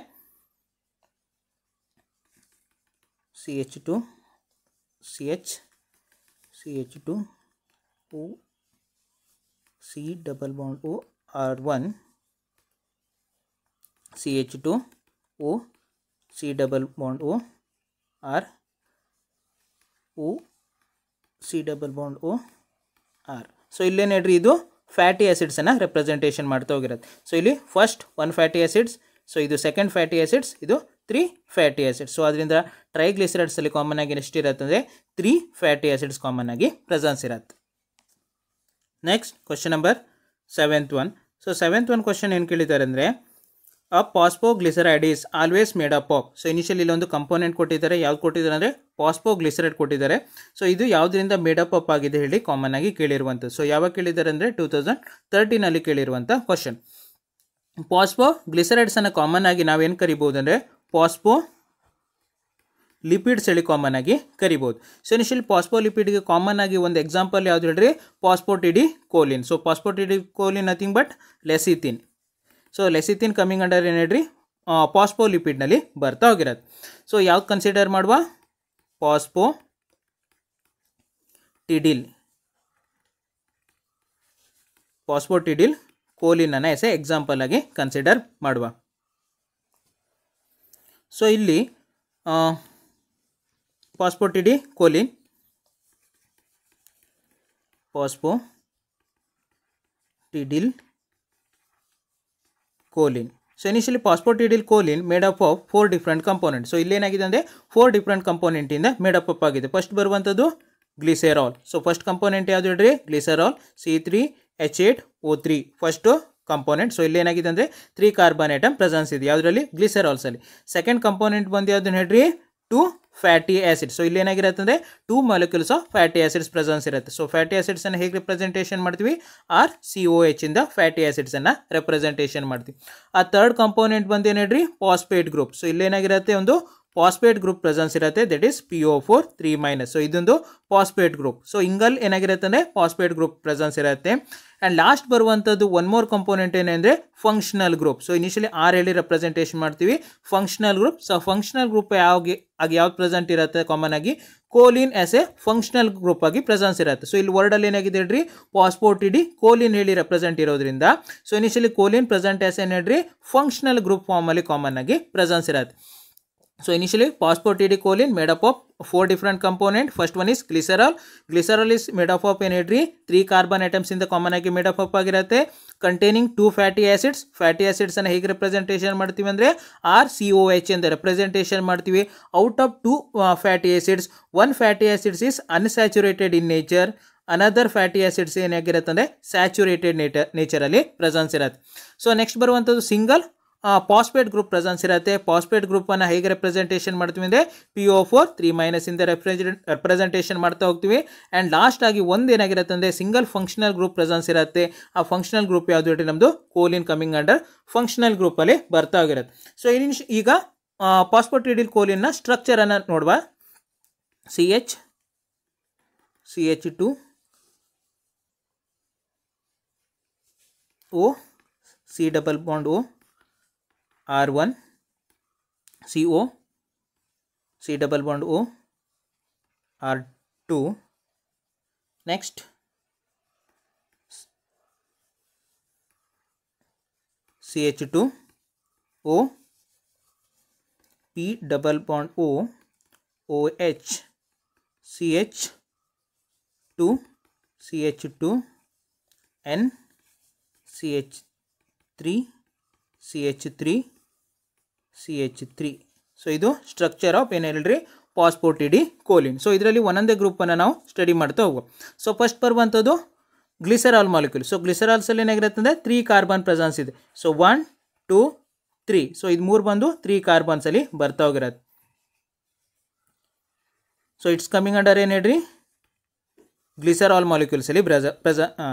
CH2 CH CH2 O C double bond O R1 CH2 O C double bond O R O C double bond O R. So ಇಲ್ಲೇನು ಹೇಳ್ರಿ ಇದು fatty ಆಸಿಡ್ಸನ್ನು representation ಮಾಡ್ತಾ ಹೋಗಿರುತ್ತೆ. ಸೊ ಇಲ್ಲಿ ಫಸ್ಟ್ 1 ಫ್ಯಾಟಿ ಆಸಿಡ್ಸ್, ಸೊ ಇದು ಸೆಕೆಂಡ್ ಫ್ಯಾಟಿ ಆಸಿಡ್ಸ್, ಇದು 3 fatty acids. So ಅದರಿಂದ ಟ್ರೈಗ್ಲಿಸರೈಡ್ಸಲ್ಲಿ ಕಾಮನ್ ಆಗಿ ಎಷ್ಟಿರುತ್ತೆ ಅಂದರೆ 3 ಫ್ಯಾಟಿ ಆಸಿಡ್ಸ್ ಕಾಮನ್ ಆಗಿ ಪ್ರೆಸೆನ್ಸ್ ಇರುತ್ತೆ. Next question number 7th one. So 7th one question ಏನು ಕೇಳಿದ್ದಾರೆ ಅಂದರೆ a phosphoglyceride is always made up of. So initially ಇಲ್ಲೊಂದು ಕಂಪೋನೆಂಟ್ ಕೊಟ್ಟಿದ್ದಾರೆ. ಯಾವ್ದು ಕೊಟ್ಟಿದ್ದಾರೆ ಅಂದರೆ ಫಾಸ್ಫೋಗ್ಲಿಸರೈಡ್ ಕೊಟ್ಟಿದ್ದಾರೆ. ಸೊ ಇದು ಯಾವುದರಿಂದ ಮೇಡಪ್ ಅಪ್ ಆಗಿದೆ ಹೇಳಿ ಕಾಮನ್ ಆಗಿ ಕೇಳಿರುವಂಥದ್ದು. ಸೊ ಯಾವಾಗ ಕೇಳಿದ್ದಾರೆ ಅಂದರೆ 2013 ಕೇಳಿರುವಂಥ ಕ್ವಶನ್. ಫಾಸ್ಫೋಗ್ಲಿಸರೈಡ್ಸನ್ನು ಕಾಮನ್ ಆಗಿ ನಾವೇನು ಕರಿಬೋದು ಅಂದರೆ ಫಾಸ್ಫೋ ಲಿಪಿಡ್ಸ್ ಹೇಳಿ ಕಾಮನ್ ಆಗಿ ಕರಿಬೋದು. ಸೊ ಇನಿಷಿಯಲಿ ಫಾಸ್ಫೋಲಿಪಿಡ್ಗೆ ಕಾಮನ್ ಆಗಿ ಒಂದು ಎಕ್ಸಾಂಪಲ್ ಯಾವ್ದು ಹೇಳ್ರಿ phosphatidylcholine. So phosphatidylcholine nothing but lecithin. So lecithin coming under ಏನು ಹೇಳ್ರಿ ಫಾಸ್ಫೋಲಿಪಿಡ್ನಲ್ಲಿ ಬರ್ತಾ ಹೋಗಿರೋದು. ಸೊ ಯಾವ್ದು ಕನ್ಸಿಡರ್ ಮಾಡುವ ಫಾಸ್ಫೋಟಿಡಿಲ್ ಕೋಲಿನ್ ಅನ್ನು ಎಸ್ ಎ ಎಕ್ಸಾಂಪಲ್ ಆಗಿ ಕನ್ಸಿಡರ್ ಮಾಡುವ. ಸೊ ಇಲ್ಲಿ phosphatidylcholine, phosphatidylcholine. So initially phosphatidylcholine made up of 4 different component. So ಇಲ್ಲೇನಾಗಿದೆ ಅಂದರೆ 4 ಡಿಫ್ರೆಂಟ್ ಕಂಪೋನೆಂಟಿಂದ ಮೇಡ್ ಅಪ್ ಆಗಿದೆ. ಫಸ್ಟ್ ಬರುವಂಥದ್ದು ಗ್ಲಿಸೆರಾಲ್. ಸೊ ಫಸ್ಟ್ ಕಂಪೋನೆಂಟ್ ಯಾವುದು ಹೇಳ್ರಿ? Glycerol C3H8O3 first component. So ಇಲ್ಲೇನಾಗಿದೆ ಅಂದರೆ 3 ಕಾರ್ಬನ್ ಐಟಮ್ ಪ್ರೆಸೆನ್ಸ್ ಇದೆ ಯಾವುದರಲ್ಲಿ? ಗ್ಲಿಸೆರಾಲ್ಸಲ್ಲಿ. ಸೆಕೆಂಡ್ ಕಂಪೋನೆಂಟ್ ಬಂದು ಯಾವುದನ್ನು ಹೇಳ್ರಿ? 2 ಫ್ಯಾಟಿ ಆ್ಯಸಿಡ್. ಸೊ ಇಲ್ಲೇನಾಗಿರುತ್ತೆ ಅಂದರೆ 2 molecules of fatty acids presence ಇರುತ್ತೆ. ಸೊ ಫ್ಯಾಟಿ ಆ್ಯಸಿಡ್ಸನ್ನು ಹೇಗೆ ರಿಪ್ರೆಸೆಂಟೇಷನ್ ಮಾಡ್ತೀವಿ? RCOH ಇಂದ ಫ್ಯಾಟಿ ಆ್ಯಸಿಡ್ಸನ್ನು ರೆಪ್ರೆಸೆಂಟೇಷನ್ ಮಾಡ್ತೀವಿ. ಆ ಥರ್ಡ್ ಕಂಪೋನೆಂಟ್ ಬಂದು ಏನು ಹೇಳ್ರಿ? Phosphate group. ಸೊ ಇಲ್ಲೇನಾಗಿರುತ್ತೆ? ಒಂದು ಫಾಸ್ಫೇಟ್ ಗ್ರೂಪ್ ಪ್ರೆಸೆನ್ಸ್ ಇರುತ್ತೆ, ದಟ್ ಈಸ್ PO4 3-. ಸೊ ಇದೊಂದು ಫಾಸ್ಫೇಟ್ ಗ್ರೂಪ್. ಸೊ ಹಿಂಗಲ್ ಏನಾಗಿರುತ್ತೆ ಅಂದರೆ ಫಾಸ್ಫೇಟ್ ಗ್ರೂಪ್ ಪ್ರೆಸೆನ್ಸ್ ಇರುತ್ತೆ. ಆ್ಯಂಡ್ ಲಾಸ್ಟ್ ಬರುವಂಥದ್ದು ಒನ್ ಮೋರ್ ಕಂಪೋನೆಂಟ್ ಏನಂದರೆ functional group. So initially R ಹೇಳಿ ರೆಪ್ರೆಸೆಂಟೇಷನ್ ಮಾಡ್ತೀವಿ functional group. So functional group ಯಾವ್ದು ಪ್ರೆಸೆಂಟ್ ಇರುತ್ತೆ? ಕಾಮನ್ ಆಗಿ choline as a functional group ಆಗಿ ಪ್ರೆಸೆನ್ಸ್ ಇರುತ್ತೆ. ಸೊ ಇಲ್ಲಿ ವರ್ಡಲ್ಲಿ ಏನಾಗಿದೆ ಹೇಳ್ರಿ? ಫಾಸ್ಫೋಟಿಡಿ ಕೋಲಿನ್ ಹೇಳಿ ರೆಪ್ರೆಸೆಂಟ್ ಇರೋದ್ರಿಂದ so initially choline present as ಏನು ಹೇಳ್ರಿ? ಫಂಕ್ಷನಲ್ ಗ್ರೂಪ್ ಫಾರ್ಮಲ್ಲಿ ಕಾಮನ್ ಆಗಿ ಪ್ರೆಸೆನ್ಸ್ ಇರುತ್ತೆ. So initially phosphotidylcholine made up of 4 different components. First one is glycerol. Glycerol is made up of 3 carbon atoms in the common ಆಗಿ made up ಆಗಿರುತ್ತೆ, containing 2 fatty acids. Fatty acids ಅನ್ನು ಹೇಗೆ representation ಮಾಡ್ತೀವಿ ಅಂದರೆ RCOH ಅಂತ representation ಮಾಡ್ತೀವಿ. Out of 2 fatty acids, one fatty acid is unsaturated in nature. Another fatty acids ಏನಾಗಿರುತ್ತೆ ಅಂದರೆ ಸ್ಯಾಚುರೇಟೆಡ್ ನೇಚರಲ್ಲಿ ಪ್ರೆಸೆನ್ಸ್ ಇರುತ್ತೆ. ಸೊ ನೆಕ್ಸ್ಟ್ ಬರುವಂಥದ್ದು ಸಿಂಗಲ್ ಫಾಸ್ಫೇಟ್ ಗ್ರೂಪ್ ಪ್ರೆಸೆನ್ಸ್ ಇರುತ್ತೆ. ಫಾಸ್ಫೇಟ್ ಗ್ರೂಪನ್ನು ಹೇಗೆ ರೆಪ್ರೆಸೆಂಟೇಷನ್ ಮಾಡ್ತೀವಿ ಅಂದರೆ PO4 3- ಇಂದ ರೆಪ್ರೆಸೆಂಟೇಷನ್ ಮಾಡ್ತಾ ಹೋಗ್ತೀವಿ. ಆ್ಯಂಡ್ ಲಾಸ್ಟ್ ಆಗಿ ಒಂದು ಏನಾಗಿರುತ್ತೆ ಅಂದರೆ ಸಿಂಗಲ್ ಫಂಕ್ಷನಲ್ ಗ್ರೂಪ್ ಪ್ರೆಸೆನ್ಸ್ ಇರುತ್ತೆ. ಆ ಫಂಕ್ಷನಲ್ ಗ್ರೂಪ್ ಯಾವುದು ಹೇಳಿ? ನಮ್ಮದು ಕೋಲಿನ್ ಕಮಿಂಗ್ ಅಂಡರ್ ಫಂಕ್ಷನಲ್ ಗ್ರೂಪಲ್ಲಿ ಬರ್ತಾ ಹೋಗಿರುತ್ತೆ. ಸೊ ಈಗ ಫಾಸ್ಫೋಟಿಡಿಲ್ ಕೋಲಿನ್ನ ಸ್ಟ್ರಕ್ಚರನ್ನು ನೋಡುವ. CH2O C double bond O R1 CO C double bond O R2. Next CH2O P double bond O OH CH2 N CH3 so ಇದು ಸ್ಟ್ರಕ್ಚರ್ ಆಫ್ ಏನು ಹೇಳ್ರಿ? ಫಾಸ್ಫೋಟಿಡಿ ಕೋಲಿನ್. ಸೊ ಇದರಲ್ಲಿ ಒಂದೊಂದೇ ಗ್ರೂಪನ್ನು ನಾವು ಸ್ಟಡಿ ಮಾಡ್ತಾ ಹೋಗುವ. ಸೊ ಫಸ್ಟ್ ಬರುವಂಥದ್ದು ಗ್ಲಿಸರಾಲ್ ಮಾಲಿಕ್ಯೂಲ್. ಸೊ ಗ್ಲಿಸರಾಲ್ಸಲ್ಲಿ ಏನಾಗಿರುತ್ತೆ ಅಂದರೆ 3 ಕಾರ್ಬನ್ ಪ್ರೆಸೆನ್ಸ್ ಇದೆ. ಸೊ 1 2 3. ಸೊ ಇದು 3 ಬಂದು 3 ಕಾರ್ಬನ್ಸಲ್ಲಿ ಬರ್ತಾ ಹೋಗಿರುತ್ತೆ. ಸೊ ಇಟ್ಸ್ ಕಮಿಂಗ್ ಅಂಡರ್ ಏನು ಹೇಳ್ರಿ? ಗ್ಲಿಸರಾಲ್ ಮಾಲಿಕ್ಯೂಲ್ಸಲ್ಲಿ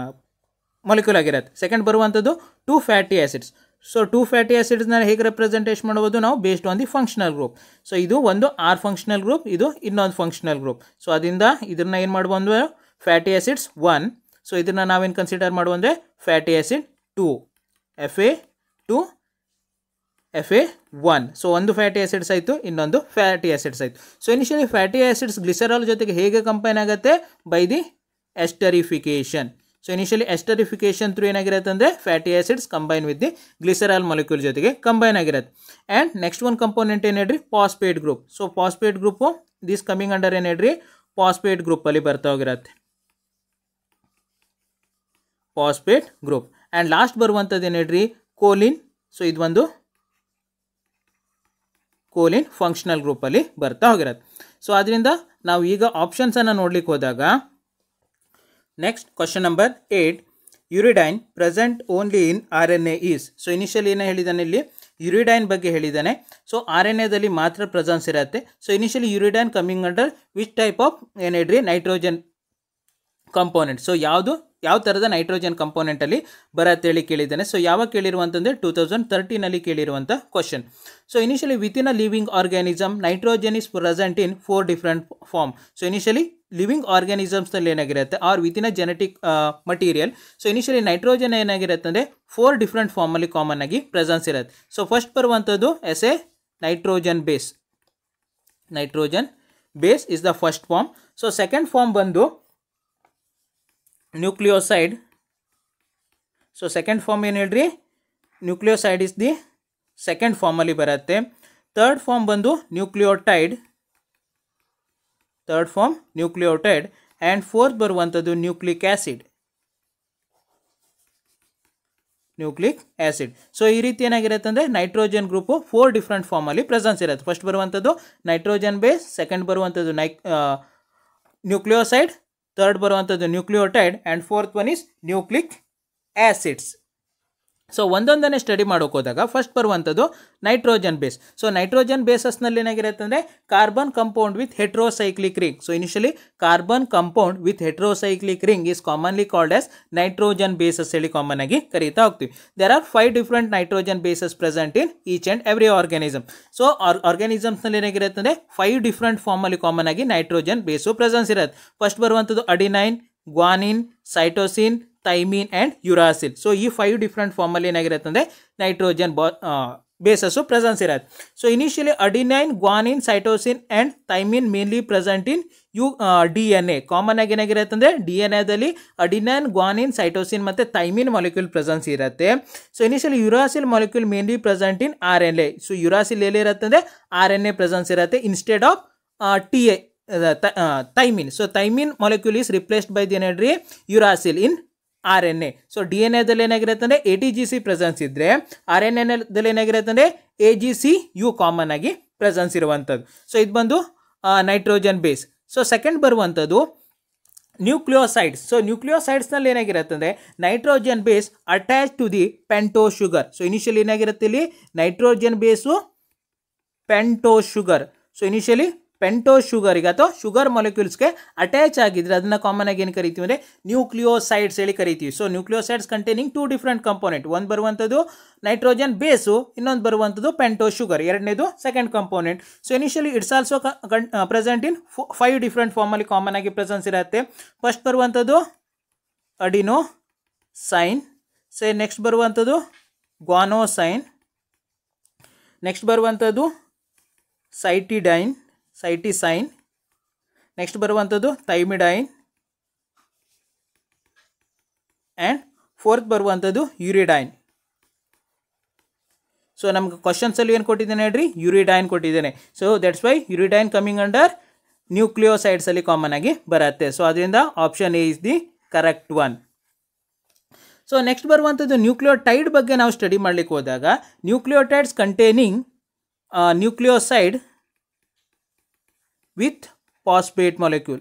ಮಾಲಿಕ್ಯೂಲ್ ಆಗಿರುತ್ತೆ. ಸೆಕೆಂಡ್ ಬರುವಂಥದ್ದು 2 ಫ್ಯಾಟಿ ಆ್ಯಸಿಡ್ಸ್. ಸೊ 2 ಫ್ಯಾಟಿ ಆ್ಯಸಿಡ್ಸ್ನ ಹೇಗೆ ರೆಪ್ರೆಸೆಂಟೇಷನ್ ಮಾಡ್ಬೋದು ನಾವು? Based on the functional group. So ಇದು ಒಂದು R ಫಂಕ್ಷನಲ್ ಗ್ರೂಪ್, ಇದು ಇನ್ನೊಂದು ಫಂಕ್ಷನಲ್ ಗ್ರೂಪ್. ಸೊ ಅದರಿಂದ ಇದನ್ನ ಏನು ಮಾಡ್ಬೋದು? Fatty acids 1. ಸೊ ಇದನ್ನು ನಾವೇನು ಕನ್ಸಿಡರ್ ಮಾಡುವಂದರೆ ಫ್ಯಾಟಿ ಆ್ಯಸಿಡ್ 2 FA1. ಸೊ ಒಂದು ಫ್ಯಾಟಿ ಆ್ಯಸಿಡ್ಸ್ ಆಯಿತು, ಇನ್ನೊಂದು ಫ್ಯಾಟಿ ಆ್ಯಸಿಡ್ಸ್ ಆಯಿತು. So initially fatty acids glycerol ಜೊತೆಗೆ ಹೇಗೆ ಕಂಪೈನ್ ಆಗುತ್ತೆ? By the esterification. So initially esterification through ಏನಾಗಿರುತ್ತೆ ಅಂದರೆ fatty acids combine with the glycerol molecule ಜೊತೆಗೆ ಕಂಬೈನ್ ಆಗಿರುತ್ತೆ. ಆ್ಯಂಡ್ ನೆಕ್ಸ್ಟ್ ಒಂದು ಕಂಪೋನೆಂಟ್ ಏನು ಹೇಳ್ರಿ? Phosphate group. So phosphate group this coming under ಏನು ಹೇಳ್ರಿ? ಫಾಸ್ಫೇಟ್ ಗ್ರೂಪಲ್ಲಿ ಬರ್ತಾ ಹೋಗಿರುತ್ತೆ, ಫಾಸ್ಫೇಟ್ ಗ್ರೂಪ್. ಆ್ಯಂಡ್ ಲಾಸ್ಟ್ ಬರುವಂಥದ್ದು ಏನು ಹೇಳ್ರಿ? ಕೋಲಿನ್. ಸೊ ಇದು ಒಂದು ಕೋಲಿನ್ ಫಂಕ್ಷನಲ್ ಗ್ರೂಪಲ್ಲಿ ಬರ್ತಾ ಹೋಗಿರುತ್ತೆ. ಸೊ ಅದರಿಂದ ನಾವು ಈಗ ಆಪ್ಷನ್ಸನ್ನು ನೋಡ್ಲಿಕ್ಕೆ ಹೋದಾಗ next question number 8, uridine present only in RNA is. So initially ಏನು ಹೇಳಿದ್ದಾನೆ ಇಲ್ಲಿ? ಯುರಿಡೈನ್ ಬಗ್ಗೆ ಹೇಳಿದ್ದಾನೆ. ಸೊ RNAದಲ್ಲಿ ಮಾತ್ರ ಪ್ರೆಸೆನ್ಸ್ ಇರುತ್ತೆ. So initially uridine coming under which type of ಏನು ಹೇಳ್ರಿ? Nitrogen component. ಸೊ ಯಾವ ಥರದ ನೈಟ್ರೋಜನ್ ಕಂಪೋನೆಂಟಲ್ಲಿ ಬರತ್ತೆ ಹೇಳಿ ಕೇಳಿದ್ದಾನೆ. ಸೊ ಯಾವಾಗ ಕೇಳಿರುವಂತಂದರೆ 2013 ಕೇಳಿರುವಂಥ question. So initially within a living organism nitrogen is present in 4 different form. So initially living ಆರ್ಗ್ಯಾನಿಸಮ್ಸ್ನಲ್ಲಿ ಏನಾಗಿರುತ್ತೆ? Or within a genetic material. So initially nitrogen ಏನಾಗಿರುತ್ತೆ ಅಂದರೆ 4 ಡಿಫ್ರೆಂಟ್ ಫಾರ್ಮಲ್ಲಿ ಕಾಮನ್ ಆಗಿ ಪ್ರೆಸೆನ್ಸ್ ಇರುತ್ತೆ. ಸೊ ಫಸ್ಟ್ ಬರುವಂಥದ್ದು as a nitrogen base. Nitrogen base is the first form. So second form ಬಂದು nucleoside so second form ಏನು ಹೇಳ್ರಿ, ನ್ಯೂಕ್ಲಿಯೋಸೈಡ್ ಇಸ್ ದಿ ಸೆಕೆಂಡ್ ಫಾರ್ಮಲ್ಲಿ ಬರುತ್ತೆ. ಥರ್ಡ್ ಫಾರ್ಮ್ ಬಂದು nucleotide, third form nucleotide. And fourth ಬರುವಂಥದ್ದು nucleic acid, nucleic acid. So ಈ ರೀತಿ ಏನಾಗಿರುತ್ತೆ ಅಂದರೆ ನೈಟ್ರೋಜನ್ ಗ್ರೂಪು 4 ಡಿಫ್ರೆಂಟ್ ಫಾರ್ಮಲ್ಲಿ ಪ್ರೆಸೆನ್ಸ್ ಇರುತ್ತೆ. ಫಸ್ಟ್ ಬರುವಂಥದ್ದು ನೈಟ್ರೋಜನ್ ಬೇಸ್, ಸೆಕೆಂಡ್ ಬರುವಂಥದ್ದು ನ್ಯೂಕ್ಲಿಯೋಸೈಡ್, ಥರ್ಡ್ ಬರುವಂಥದ್ದು nucleotide, and fourth one is nucleic acids. So ಒಂದೊಂದನ್ನೇ ಸ್ಟಡಿ ಮಾಡೋಕೆ ಹೋದಾಗ ಫಸ್ಟ್ ಬರುವಂಥದ್ದು ನೈಟ್ರೋಜನ್ ಬೇಸ್. ಸೊ ನೈಟ್ರೋಜನ್ ಬೇಸಸ್ನಲ್ಲಿ ಏನಾಗಿರುತ್ತೆ ಅಂದರೆ carbon compound with heterocyclic ring. So initially carbon compound with heterocyclic ring is commonly called as nitrogen bases ಹೇಳಿ common ಆಗಿ ಕರೀತಾ ಹೋಗ್ತೀವಿ. There are 5 different nitrogen bases present in each and every organism. So ಆರ್ಗ್ಯಾನಿಸಮ್ಸ್ನಲ್ಲಿ ಏನಾಗಿರುತ್ತೆ ಅಂದರೆ 5 different ಫಾರ್ಮಲ್ಲಿ common ಆಗಿ nitrogen base presence ಇರುತ್ತೆ. ಫಸ್ಟ್ ಬರುವಂಥದ್ದು adenine, guanine, cytosine, thymine and uracil. So ಈ 5 ಡಿಫ್ರೆಂಟ್ ಫಾರ್ಮಲ್ಲಿ ಏನಾಗಿರುತ್ತೆ ಅಂದರೆ ನೈಟ್ರೋಜನ್ ಬೇಸಸ್ಸು ಪ್ರೆಸೆನ್ಸ್ ಇರುತ್ತೆ. So initially adenine, guanine, cytosine and thymine mainly present in DNA. Common ಆಗಿ ಏನಾಗಿರುತ್ತೆ ಅಂದರೆ DNA ಅಡಿನೈನ್, ಗ್ವಾನಿನ್, ಸೈಟೋಸಿನ್ ಮತ್ತು ಥೈಮಿನ್ ಮಾಲಿಕ್ಯೂಲ್ ಪ್ರೆಸೆನ್ಸ್ ಇರುತ್ತೆ. So initially uracil molecule mainly present ಇನ್ RNA. ಸೊ ಯುರಾಸಿಲ್ ಎಲ್ಲಿರುತ್ತೆ ಅಂದರೆ RNA presence ಇರುತ್ತೆ instead of thymine. So thymine molecule is replaced by the ಏನ್ರಿ uracil ಇನ್ RNA. So DNA ಏನಾಗಿರುತ್ತೆ ಅಂದರೆ ATGC presence ಇದ್ದರೆ RNAದಲ್ಲಿ ಏನಾಗಿರುತ್ತೆ ಅಂದರೆ AGCU ಕಾಮನ್ ಆಗಿ ಪ್ರೆಸೆನ್ಸ್ ಇರುವಂಥದ್ದು. ಸೊ ಇದು ಬಂದು ನೈಟ್ರೋಜನ್ ಬೇಸ್. ಸೊ ಸೆಕೆಂಡ್ ಬರುವಂಥದ್ದು ನ್ಯೂಕ್ಲಿಯೋಸೈಡ್ಸ್. ಸೊ ನ್ಯೂಕ್ಲಿಯೋಸೈಡ್ಸ್ನಲ್ಲಿ ಏನಾಗಿರುತ್ತೆ ಅಂದರೆ nitrogen base attach to the pentose sugar. So initially ಏನಾಗಿರುತ್ತೆ ಇಲ್ಲಿ nitrogen base pentose sugar. So initially pentose ಶುಗರ್ಗೆ ಅಥವಾ ಶುಗರ್ ಮಾಲಿಕ್ಯೂಲ್ಸ್ಗೆ ಅಟ್ಯಾಚ್ ಆಗಿದ್ರೆ ಅದನ್ನು ಕಾಮನ್ ಆಗಿ ಏನು ಕರಿತೀವಿ ಅಂದರೆ ನ್ಯೂಕ್ಲಿಯೋಸೈಡ್ಸ್ ಹೇಳಿ ಕರಿತೀವಿ. So nucleosides containing 2 different component. ಒಂದು ಬರುವಂಥದ್ದು ನೈಟ್ರೋಜನ್ ಬೇಸು, ಇನ್ನೊಂದು ಬರುವಂಥದ್ದು ಪೆಂಟೋ ಶುಗರ್, ಎರಡನೇದು second component. So initially it's also present in 5 different ಫಾರ್ಮಲ್ಲಿ ಕಾಮನ್ ಆಗಿ ಪ್ರೆಸೆನ್ಸ್ ಇರುತ್ತೆ. ಫಸ್ಟ್ ಬರುವಂಥದ್ದು ಅಡಿನೋ ಸೈನ್, ನೆಕ್ಸ್ಟ್ ಬರುವಂಥದ್ದು ಗ್ವಾನೋಸೈನ್, ನೆಕ್ಸ್ಟ್ ಬರುವಂಥದ್ದು ಸೈಟಿಸೈನ್, ನೆಕ್ಸ್ಟ್ ಬರುವಂಥದ್ದು ಥೈಮಿಡೈನ್, ಆ್ಯಂಡ್ ಫೋರ್ತ್ ಬರುವಂಥದ್ದು ಯುರಿಡೈನ್. ಸೊ ನಮ್ಗೆ ಕ್ವಶನ್ಸಲ್ಲಿ ಏನು ಕೊಟ್ಟಿದ್ದೇನೆ ಹೇಳ್ರಿ, ಯುರಿಡೈನ್ ಕೊಟ್ಟಿದ್ದೇನೆ. So that's why uridine coming under ನ್ಯೂಕ್ಲಿಯೋಸೈಡ್ಸಲ್ಲಿ ಕಾಮನ್ ಆಗಿ ಬರುತ್ತೆ. ಸೊ ಅದರಿಂದ option A is the correct one. So next ಬರುವಂಥದ್ದು ನ್ಯೂಕ್ಲಿಯೋಟೈಡ್ ಬಗ್ಗೆ ನಾವು ಸ್ಟಡಿ ಮಾಡಲಿಕ್ಕೆ ಹೋದಾಗ nucleotides containing nucleoside with phosphate molecule.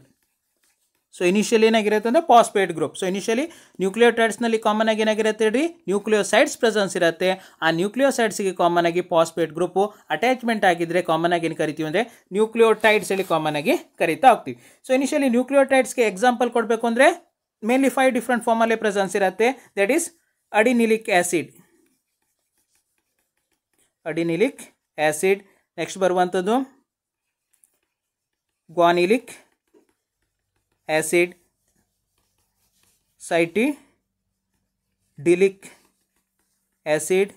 So initially ಏನಾಗಿರುತ್ತೆ ಅಂದರೆ ಫಾಸ್ಫೇಟ್ ಗ್ರೂಪ್. ಸೊ ಇನಿಷಿಯಲಿ ನ್ಯೂಕ್ಲಿಯೋಟೈಡ್ಸ್ನಲ್ಲಿ ಕಾಮನ್ ಆಗಿ ಏನಾಗಿರುತ್ತೆ ಹೇಳಿ ನ್ಯೂಕ್ಲಿಯೋಸೈಡ್ಸ್ ಪ್ರೆಸೆನ್ಸ್ ಇರುತ್ತೆ. ಆ ನ್ಯೂಕ್ಲಿಯೋಸೈಡ್ಸ್ಗೆ ಕಾಮನ್ ಆಗಿ ಫಾಸ್ಫೇಟ್ ಗ್ರೂಪು ಅಟ್ಯಾಚ್ಮೆಂಟ್ ಆಗಿದ್ದರೆ ಕಾಮನ್ ಆಗಿ ಏನು ಕರಿತೀವಿ ಅಂದರೆ ನ್ಯೂಕ್ಲಿಯೋಟೈಡ್ಸ್ ಹೇಳಿ ಕಾಮನ್ ಆಗಿ ಕರಿತಾ ಹೋಗ್ತೀವಿ. ಸೊ ಇನಿಷಿಯಲಿ ನ್ಯೂಕ್ಲಿಯೋಟೈಡ್ಸ್ಗೆ ಎಕ್ಸಾಂಪಲ್ ಕೊಡಬೇಕು ಅಂದರೆ ಮೇನ್ಲಿ 5 ಡಿಫ್ರೆಂಟ್ ಫಾರ್ಮಲ್ಲೇ ಪ್ರೆಸೆನ್ಸ್ ಇರುತ್ತೆ. ದಟ್ ಈಸ್ ಅಡಿನಿಲಿಕ್ ಆ್ಯಸಿಡ್, ನೆಕ್ಸ್ಟ್ ಬರುವಂಥದ್ದು ಗ್ವಾನಿಲಿಕ್ ಆ್ಯಸಿಡ್, ಸೈಟಿಡಿಲಿಕ್ ಆ್ಯಸಿಡ್,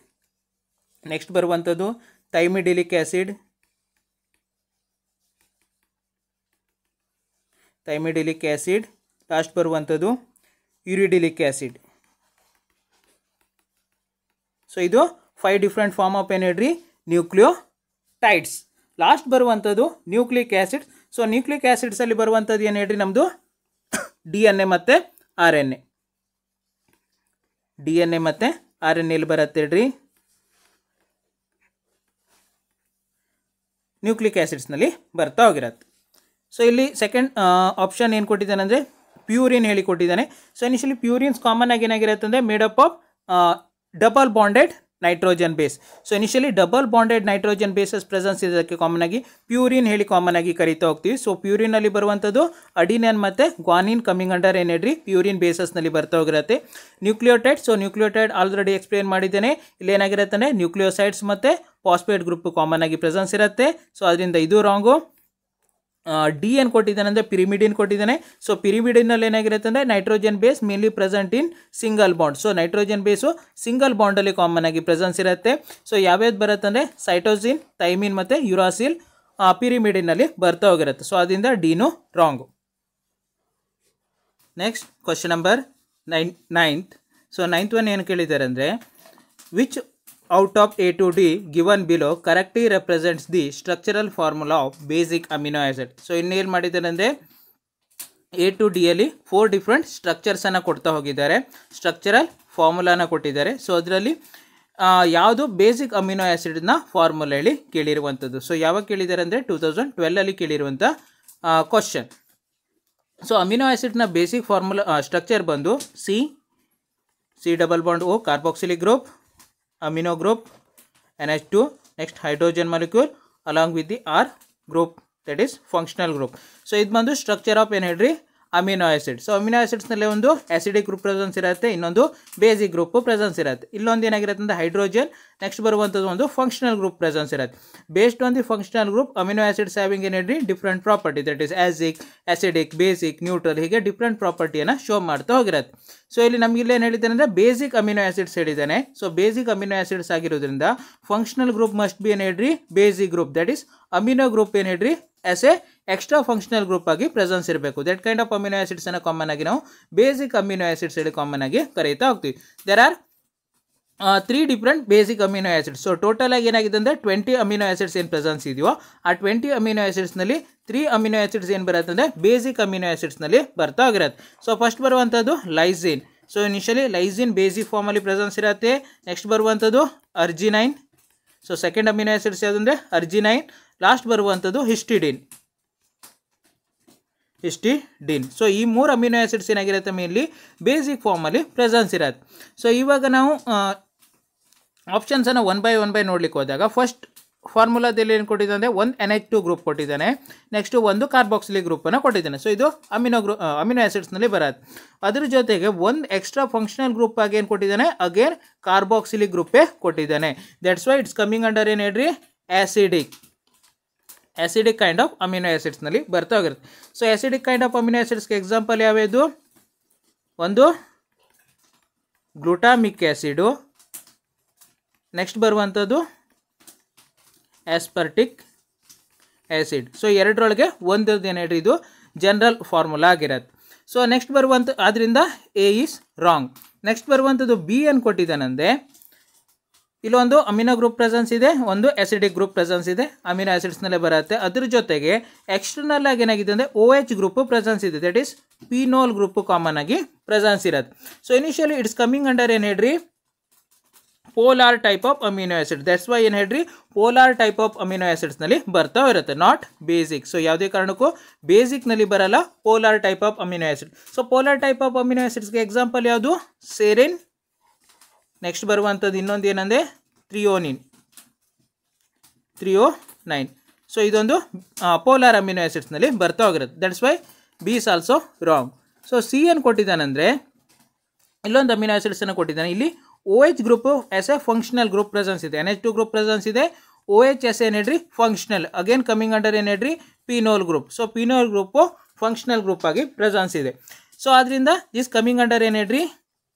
ನೆಕ್ಸ್ಟ್ ಬರುವಂಥದ್ದು ಥೈಮಿಡಿಲಿಕ್ ಆ್ಯಸಿಡ್, ಲಾಸ್ಟ್ ಬರುವಂಥದ್ದು ಯುರಿಡಿಲಿಕ್ ಆ್ಯಸಿಡ್. ಸೊ ಇದು 5 ಡಿಫ್ರೆಂಟ್ ಫಾರ್ಮ್ ಆಫ್ ಏನು ಹೇಳ್ರಿ ನ್ಯೂಕ್ಲಿಯೋಟೈಡ್ಸ್. ಲಾಸ್ಟ್ ಬರುವಂಥದ್ದು ನ್ಯೂಕ್ಲಿಕ್ ಆ್ಯಸಿಡ್ಸ್. ಸೊ ನ್ಯೂಕ್ಲಿಕ್ ಆ್ಯಸಿಡ್ಸಲ್ಲಿ ಬರುವಂಥದ್ದು ಏನು ಹೇಳ್ರಿ ನಮ್ಮದು DNA ಮತ್ತು RNA. DNA ಮತ್ತು RNA ಇಲ್ಲಿ ಬರುತ್ತೆ ಹೇಳ್ರಿ ನ್ಯೂಕ್ಲಿಕ್ ಆ್ಯಸಿಡ್ಸ್ನಲ್ಲಿ ಬರ್ತಾ ಹೋಗಿರತ್ತೆ. ಸೊ ಇಲ್ಲಿ ಸೆಕೆಂಡ್ ಆಪ್ಷನ್ ಏನು ಕೊಟ್ಟಿದ್ದಾನೆ ಅಂದರೆ ಪ್ಯೂರಿನ್ ಹೇಳಿ ಕೊಟ್ಟಿದ್ದಾನೆ. ಸೊ ಇನಿಷಿಯಲಿ ಪ್ಯೂರಿನ್ಸ್ ಕಾಮನ್ ಆಗಿ ಏನಾಗಿರುತ್ತೆ ಅಂದರೆ made up of double bonded nitrogen base. So initially double bonded nitrogen basis presence ಇದಕ್ಕೆ ಕಾಮನ್ ಆಗಿ ಪ್ಯೂರಿನ್ ಹೇಳಿ ಕಾಮನ್ ಆಗಿ ಕರಿತಾ ಹೋಗ್ತೀವಿ. ಸೊ ಪ್ಯೂರಿನಲ್ಲಿ ಬರುವಂಥದ್ದು ಅಡಿನೈನ್ ಮತ್ತು ಗ್ವಾನಿನ್ ಕಮಿಂಗ್ ಅಂಡರ್ ಏನು ಹೇಳ್ರಿ ಪ್ಯೂರಿನ್ ಬೇಸಸ್ನಲ್ಲಿ ಬರ್ತಾ ಹೋಗಿರುತ್ತೆ. Nucleotide, so nucleotide already explain ಮಾಡಿದ್ದೇನೆ. ಇಲ್ಲಿ ಏನಾಗಿರುತ್ತೆ ಅಂದರೆ ನ್ಯೂಕ್ಲಿಯೋಸೈಡ್ಸ್ ಮತ್ತು ಫಾಸ್ಫೇಟ್ ಗ್ರೂಪ್ ಕಾಮನ್ ಆಗಿ ಪ್ರೆಸೆನ್ಸ್ ಇರುತ್ತೆ. ಸೊ ಅದರಿಂದ ಇದು ರಾಂಗು. ಡಿ ಏನು ಕೊಟ್ಟಿದ್ದಾನೆ ಅಂದರೆ ಪಿರಿಮಿಡಿನ್ ಕೊಟ್ಟಿದ್ದಾನೆ. ಸೊ ಪಿರಿಮಿಡಿನಲ್ಲಿ ಏನಾಗಿರುತ್ತೆ ಅಂದರೆ nitrogen base mainly present in single bond. So nitrogen base single ಬಾಂಡಲ್ಲಿ ಕಾಮನ್ ಆಗಿ ಪ್ರೆಸೆನ್ಸ್ ಇರುತ್ತೆ. ಸೊ ಯಾವ್ಯಾವ್ದು ಬರುತ್ತೆ ಅಂದರೆ ಸೈಟೋಸಿನ್, ಥೈಮಿನ್ ಮತ್ತು ಯುರಾಸಿಲ್ ಪಿರಿಮಿಡಿನಲ್ಲಿ ಬರ್ತಾ ಹೋಗಿರುತ್ತೆ. ಸೊ ಅದರಿಂದ ಡಿನು wrong. Next question number 9th. So 9th one ಏನು ಕೇಳಿದ್ದಾರೆ ಅಂದರೆ which out of A to D given below correctly represents the structural formula of basic amino acid. So ಇನ್ನೇನು ಮಾಡಿದ್ದಾರೆ ಅಂದರೆ A to D ಅಲ್ಲಿ 4 ಡಿಫ್ರೆಂಟ್ ಸ್ಟ್ರಕ್ಚರ್ಸನ್ನು ಕೊಡ್ತಾ ಹೋಗಿದ್ದಾರೆ, ಸ್ಟ್ರಕ್ಚರಲ್ ಫಾರ್ಮುಲಾನ ಕೊಟ್ಟಿದ್ದಾರೆ. ಸೊ ಅದರಲ್ಲಿ ಯಾವುದು ಬೇಸಿಕ್ ಅಮಿನೋ ಆ್ಯಸಿಡ್ನ ಫಾರ್ಮುಲಾ ಹೇಳಿ ಕೇಳಿರುವಂಥದ್ದು. ಸೊ ಯಾವಾಗ ಕೇಳಿದ್ದಾರೆ ಅಂದರೆ 2012 ಕೇಳಿರುವಂಥ ಕ್ವಶನ್. ಸೊ ಅಮಿನೋ ಆ್ಯಸಿಡ್ನ ಬೇಸಿಕ್ ಫಾರ್ಮುಲಾ ಸ್ಟ್ರಕ್ಚರ್ ಬಂದು C double bond O carboxylic group, amino group NH2, next hydrogen molecule along with the R group, that is functional group. So ಇದು ಬಂದು ಸ್ಟ್ರಕ್ಚರ್ ಆಫ್ ಏನು ಹೇಳ್ರಿ ಅಮಿನೋ ಆ್ಯಸಿಡ್. ಸೊ ಅಮಿನೋ ಆ್ಯಸಿಡ್ಸ್ನಲ್ಲಿ ಒಂದು acidic group presence ಇರುತ್ತೆ, ಇನ್ನೊಂದು basic group presence ಇರುತ್ತೆ. ಇಲ್ಲೊಂದು ಏನಾಗಿರುತ್ತೆ ಅಂದರೆ ಹೈಡ್ರೋಜನ್, ನೆಕ್ಸ್ಟ್ ಬರುವಂಥದ್ದು ಒಂದು ಫಂಕ್ಷನಲ್ ಗ್ರೂಪ್ ಪ್ರೆಸೆನ್ಸ್ ಇರುತ್ತೆ. Based on the functional group amino acids having ಏನು ಹೇಳ್ರಿ ಡಿಫ್ರೆಂಟ್ ಪ್ರಾಪರ್ಟಿ, ದಟ್ ಈಸ್ ಆ್ಯಸಿಕ್, ಆ್ಯಸಿಡಿಕ್, ಬೇಸಿಕ್, ನ್ಯೂಟ್ರಲ್, ಹೀಗೆ ಡಿಫ್ರೆಂಟ್ ಪ್ರಾಪರ್ಟಿಯನ್ನು ಶೋ ಮಾಡ್ತಾ ಹೋಗಿರುತ್ತೆ. ಸೊ ಇಲ್ಲಿ ನಮಗೆ ಇಲ್ಲಿ ಏನು ಹೇಳಿದ್ದಾನೆ ಅಂದರೆ ಬೇಸಿಕ್ ಅಮಿನೋ ಆ್ಯಸಿಡ್ಸ್ ಹೇಳಿದ್ದಾನೆ. ಸೊ ಬೇಸಿಕ್ ಅಮಿನೋ ಆ್ಯಸಿಡ್ಸ್ ಆಗಿರೋದ್ರಿಂದ ಫಂಕ್ಷನಲ್ ಗ್ರೂಪ್ ಮಸ್ಟ್ ಬಿ ಏನು ಹೇಳ್ರಿ basic group, that is amino group ಏನು ಹೇಳ್ರಿ as a extra functional group ಆಗಿ ಪ್ರೆಸೆನ್ಸ್ ಇರಬೇಕು. That kind of amino acids ಅನ್ನು ಕಾಮನ್ ಆಗಿ ನಾವು ಬೇಸಿಕ್ ಅಮಿನೋ ಆ್ಯಸಿಡ್ಸ್ ಹೇಳಿ ಕಾಮನ್ ಆಗಿ ಕರೀತಾ ಹೋಗ್ತೀವಿ. There are 3 different basic amino acids. So total ಆಗಿ ಏನಾಗಿದೆ ಅಂದರೆ 20 ಅಮಿನೋ ಆ್ಯಸಿಡ್ಸ್ ಏನು ಪ್ರೆಸೆನ್ಸ್ ಇದೆಯೋ ಆ 20 ಅಮಿನೋ ಆ್ಯಸಿಡ್ಸ್ನಲ್ಲಿ 3 ಅಮಿನೋ ಆ್ಯಸಿಡ್ಸ್ ಏನು ಬರುತ್ತೆ ಅಂದರೆ ಬೇಸಿಕ್ ಅಮಿನೋ ಆ್ಯಸಿಡ್ಸ್ನಲ್ಲಿ ಬರ್ತಾ ಹೋಗಿರುತ್ತೆ. ಸೊ ಫಸ್ಟ್ ಬರುವಂಥದ್ದು lysine. So initially lysine basic ಫಾರ್ಮಲ್ಲಿ ಪ್ರೆಸೆನ್ಸ್ ಇರುತ್ತೆ. ನೆಕ್ಸ್ಟ್ ಬರುವಂಥದ್ದು arginine. So second amino acids ಯಾವುದು ಅಂದರೆ ಅರ್ಜಿನೈನ್. ಲಾಸ್ಟ್ ಬರುವಂಥದ್ದು ಹಿಸ್ಟಿಡಿನ್. ಸೊ ಈ 3 ಅಮಿನೋ ಆ್ಯಸಿಡ್ಸ್ ಏನಾಗಿರುತ್ತೆ ಮೇನ್ಲಿ ಬೇಸಿಕ್ ಫಾರ್ಮಲ್ಲಿ ಪ್ರೆಸೆನ್ಸ್ ಇರುತ್ತೆ. ಸೊ ಇವಾಗ ನಾವು ಆಪ್ಷನ್ಸನ್ನು ಒನ್ ಬೈ ನೋಡ್ಲಿಕ್ಕೆ ಹೋದಾಗ ಫಸ್ಟ್ ಫಾರ್ಮುಲಾದಲ್ಲಿ ಏನು ಕೊಟ್ಟಿದ್ದಾನೆ ಅಂದರೆ ಒಂದು NH2 ಗ್ರೂಪ್ ಕೊಟ್ಟಿದ್ದಾನೆ, ನೆಕ್ಸ್ಟು ಒಂದು ಕಾರ್ಬಾಕ್ಸಿಲಿಕ್ ಗ್ರೂಪನ್ನು ಕೊಟ್ಟಿದ್ದಾನೆ. ಸೊ ಇದು ಅಮಿನೋ ಆ್ಯಸಿಡ್ಸ್ನಲ್ಲಿ ಬರುತ್ತೆ. ಅದ್ರ ಜೊತೆಗೆ ಒಂದು ಎಕ್ಸ್ಟ್ರಾ ಫಂಕ್ಷನಲ್ ಗ್ರೂಪ್ ಆಗಿ ಏನು ಕೊಟ್ಟಿದ್ದಾನೆ, ಅಗೇನ್ ಕಾರ್ಬಾಕ್ಸಿಲಿಕ್ ಗ್ರೂಪೇ ಕೊಟ್ಟಿದ್ದಾನೆ. That's why it's coming under ಏನು ಹೇಳ್ರಿ ಆ್ಯಸಿಡಿಕ್ ಕೈಂಡ್ ಆಫ್ ಅಮಿನೋ ಆ್ಯಸಿಡ್ಸ್ನಲ್ಲಿ ಬರ್ತಾ ಹೋಗಿರುತ್ತೆ. So acidic kind of amino ಆ್ಯಸಿಡ್ಸ್ಗೆ ಎಕ್ಸಾಂಪಲ್ ಯಾವ್ಯಾವುದು, ಒಂದು ಗ್ಲೂಟಾಮಿಕ್ ಆ್ಯಸಿಡು, ನೆಕ್ಸ್ಟ್ ಬರುವಂಥದ್ದು ಆಸ್ಪರ್ಟಿಕ್ ಆ್ಯಸಿಡ್. ಸೊ ಎರಡರೊಳಗೆ ಒಂದರದ್ದು ಏನು ಹೇಳ್ರಿ ಇದು ಜನರಲ್ ಫಾರ್ಮುಲಾ ಆಗಿರುತ್ತೆ. ಸೊ ನೆಕ್ಸ್ಟ್ ಬರುವಂಥ ಆದ್ದರಿಂದ A ಈಸ್ ರಾಂಗ್. ನೆಕ್ಸ್ಟ್ ಬರುವಂಥದ್ದು B ಏನು ಕೊಟ್ಟಿದ್ದಾನಂದರೆ ಇಲ್ಲೊಂದು ಅಮಿನೋ ಗ್ರೂಪ್ ಪ್ರೆಸೆನ್ಸ್ ಇದೆ, ಒಂದು ಆ್ಯಸಿಡಿಕ್ ಗ್ರೂಪ್ ಪ್ರೆಸೆನ್ಸ್ ಇದೆ, ಅಮಿನೋ ಆ್ಯಸಿಡ್ಸ್ನಲ್ಲೇ ಬರುತ್ತೆ. ಅದ್ರ ಜೊತೆಗೆ ಎಕ್ಸ್ಟರ್ನಲ್ ಆಗಿ ಏನಾಗಿದೆ ಅಂದರೆ OH ಗ್ರೂಪ್ ಪ್ರೆಸೆನ್ಸ್ ಇದೆ, that is phenol group common ಆಗಿ ಪ್ರೆಸೆನ್ಸ್ ಇರುತ್ತೆ. So initially it's coming under ಏನು ಹೇಳ್ರಿ polar type of amino acid. That's why ಏನು ಹೇಳ್ರಿ ಪೋಲಾರ್ ಟೈಪ್ ಆಫ್ ಅಮಿನೋ ಆ್ಯಸಿಡ್ಸ್ನಲ್ಲಿ ಬರ್ತಾ ಇರುತ್ತೆ, ನಾಟ್ ಬೇಸಿಕ್. ಸೊ ಯಾವುದೇ ಕಾರಣಕ್ಕೂ ಬೇಸಿಕ್ನಲ್ಲಿ ಬರಲ್ಲ, polar type of amino acid. So polar type of amino ಆ್ಯಸಿಡ್ಸ್ಗೆ ಎಕ್ಸಾಂಪಲ್ ಯಾವುದು, ಸೆರಿನ್. ನೆಕ್ಸ್ಟ್ ಬರುವಂಥದ್ದು ಇನ್ನೊಂದು ಏನಂದರೆ ಥ್ರಿಯೋನೈನ್. ಸೊ ಇದೊಂದು ಪೋಲಾರ್ ಅಮಿನೋ ಆ್ಯಸಿಡ್ಸ್ನಲ್ಲಿ ಬರ್ತಾ ಹೋಗಿರುತ್ತೆ. That's why B is also wrong. So C ಏನು ಕೊಟ್ಟಿದ್ದಾನೆಂದರೆ ಇಲ್ಲೊಂದು ಅಮಿನೋ ಆ್ಯಸಿಡ್ಸನ್ನು ಕೊಟ್ಟಿದ್ದಾನೆ. ಇಲ್ಲಿ OH group as a functional group presence ಇದೆ, NH2 ಗ್ರೂಪ್ ಪ್ರೆಸೆನ್ಸ್ ಇದೆ, OH ಎಸ್ ಏನು ಹೇಳ್ರಿ ಫಂಕ್ಷನಲ್, ಅಗೇನ್ ಕಮಿಂಗ್ ಅಂಡರ್ ಏನು ಹೇಳ್ರಿ ಫಿನೋಲ್ group. So ಫಿನೋಲ್ group functional group ಆಗಿ ಪ್ರೆಸೆನ್ಸ್ ಇದೆ. ಸೊ ಆದ್ದರಿಂದ ದಿಸ್ ಕಮಿಂಗ್ ಅಂಡರ್ ಏನು ಹೇಳ್ರಿ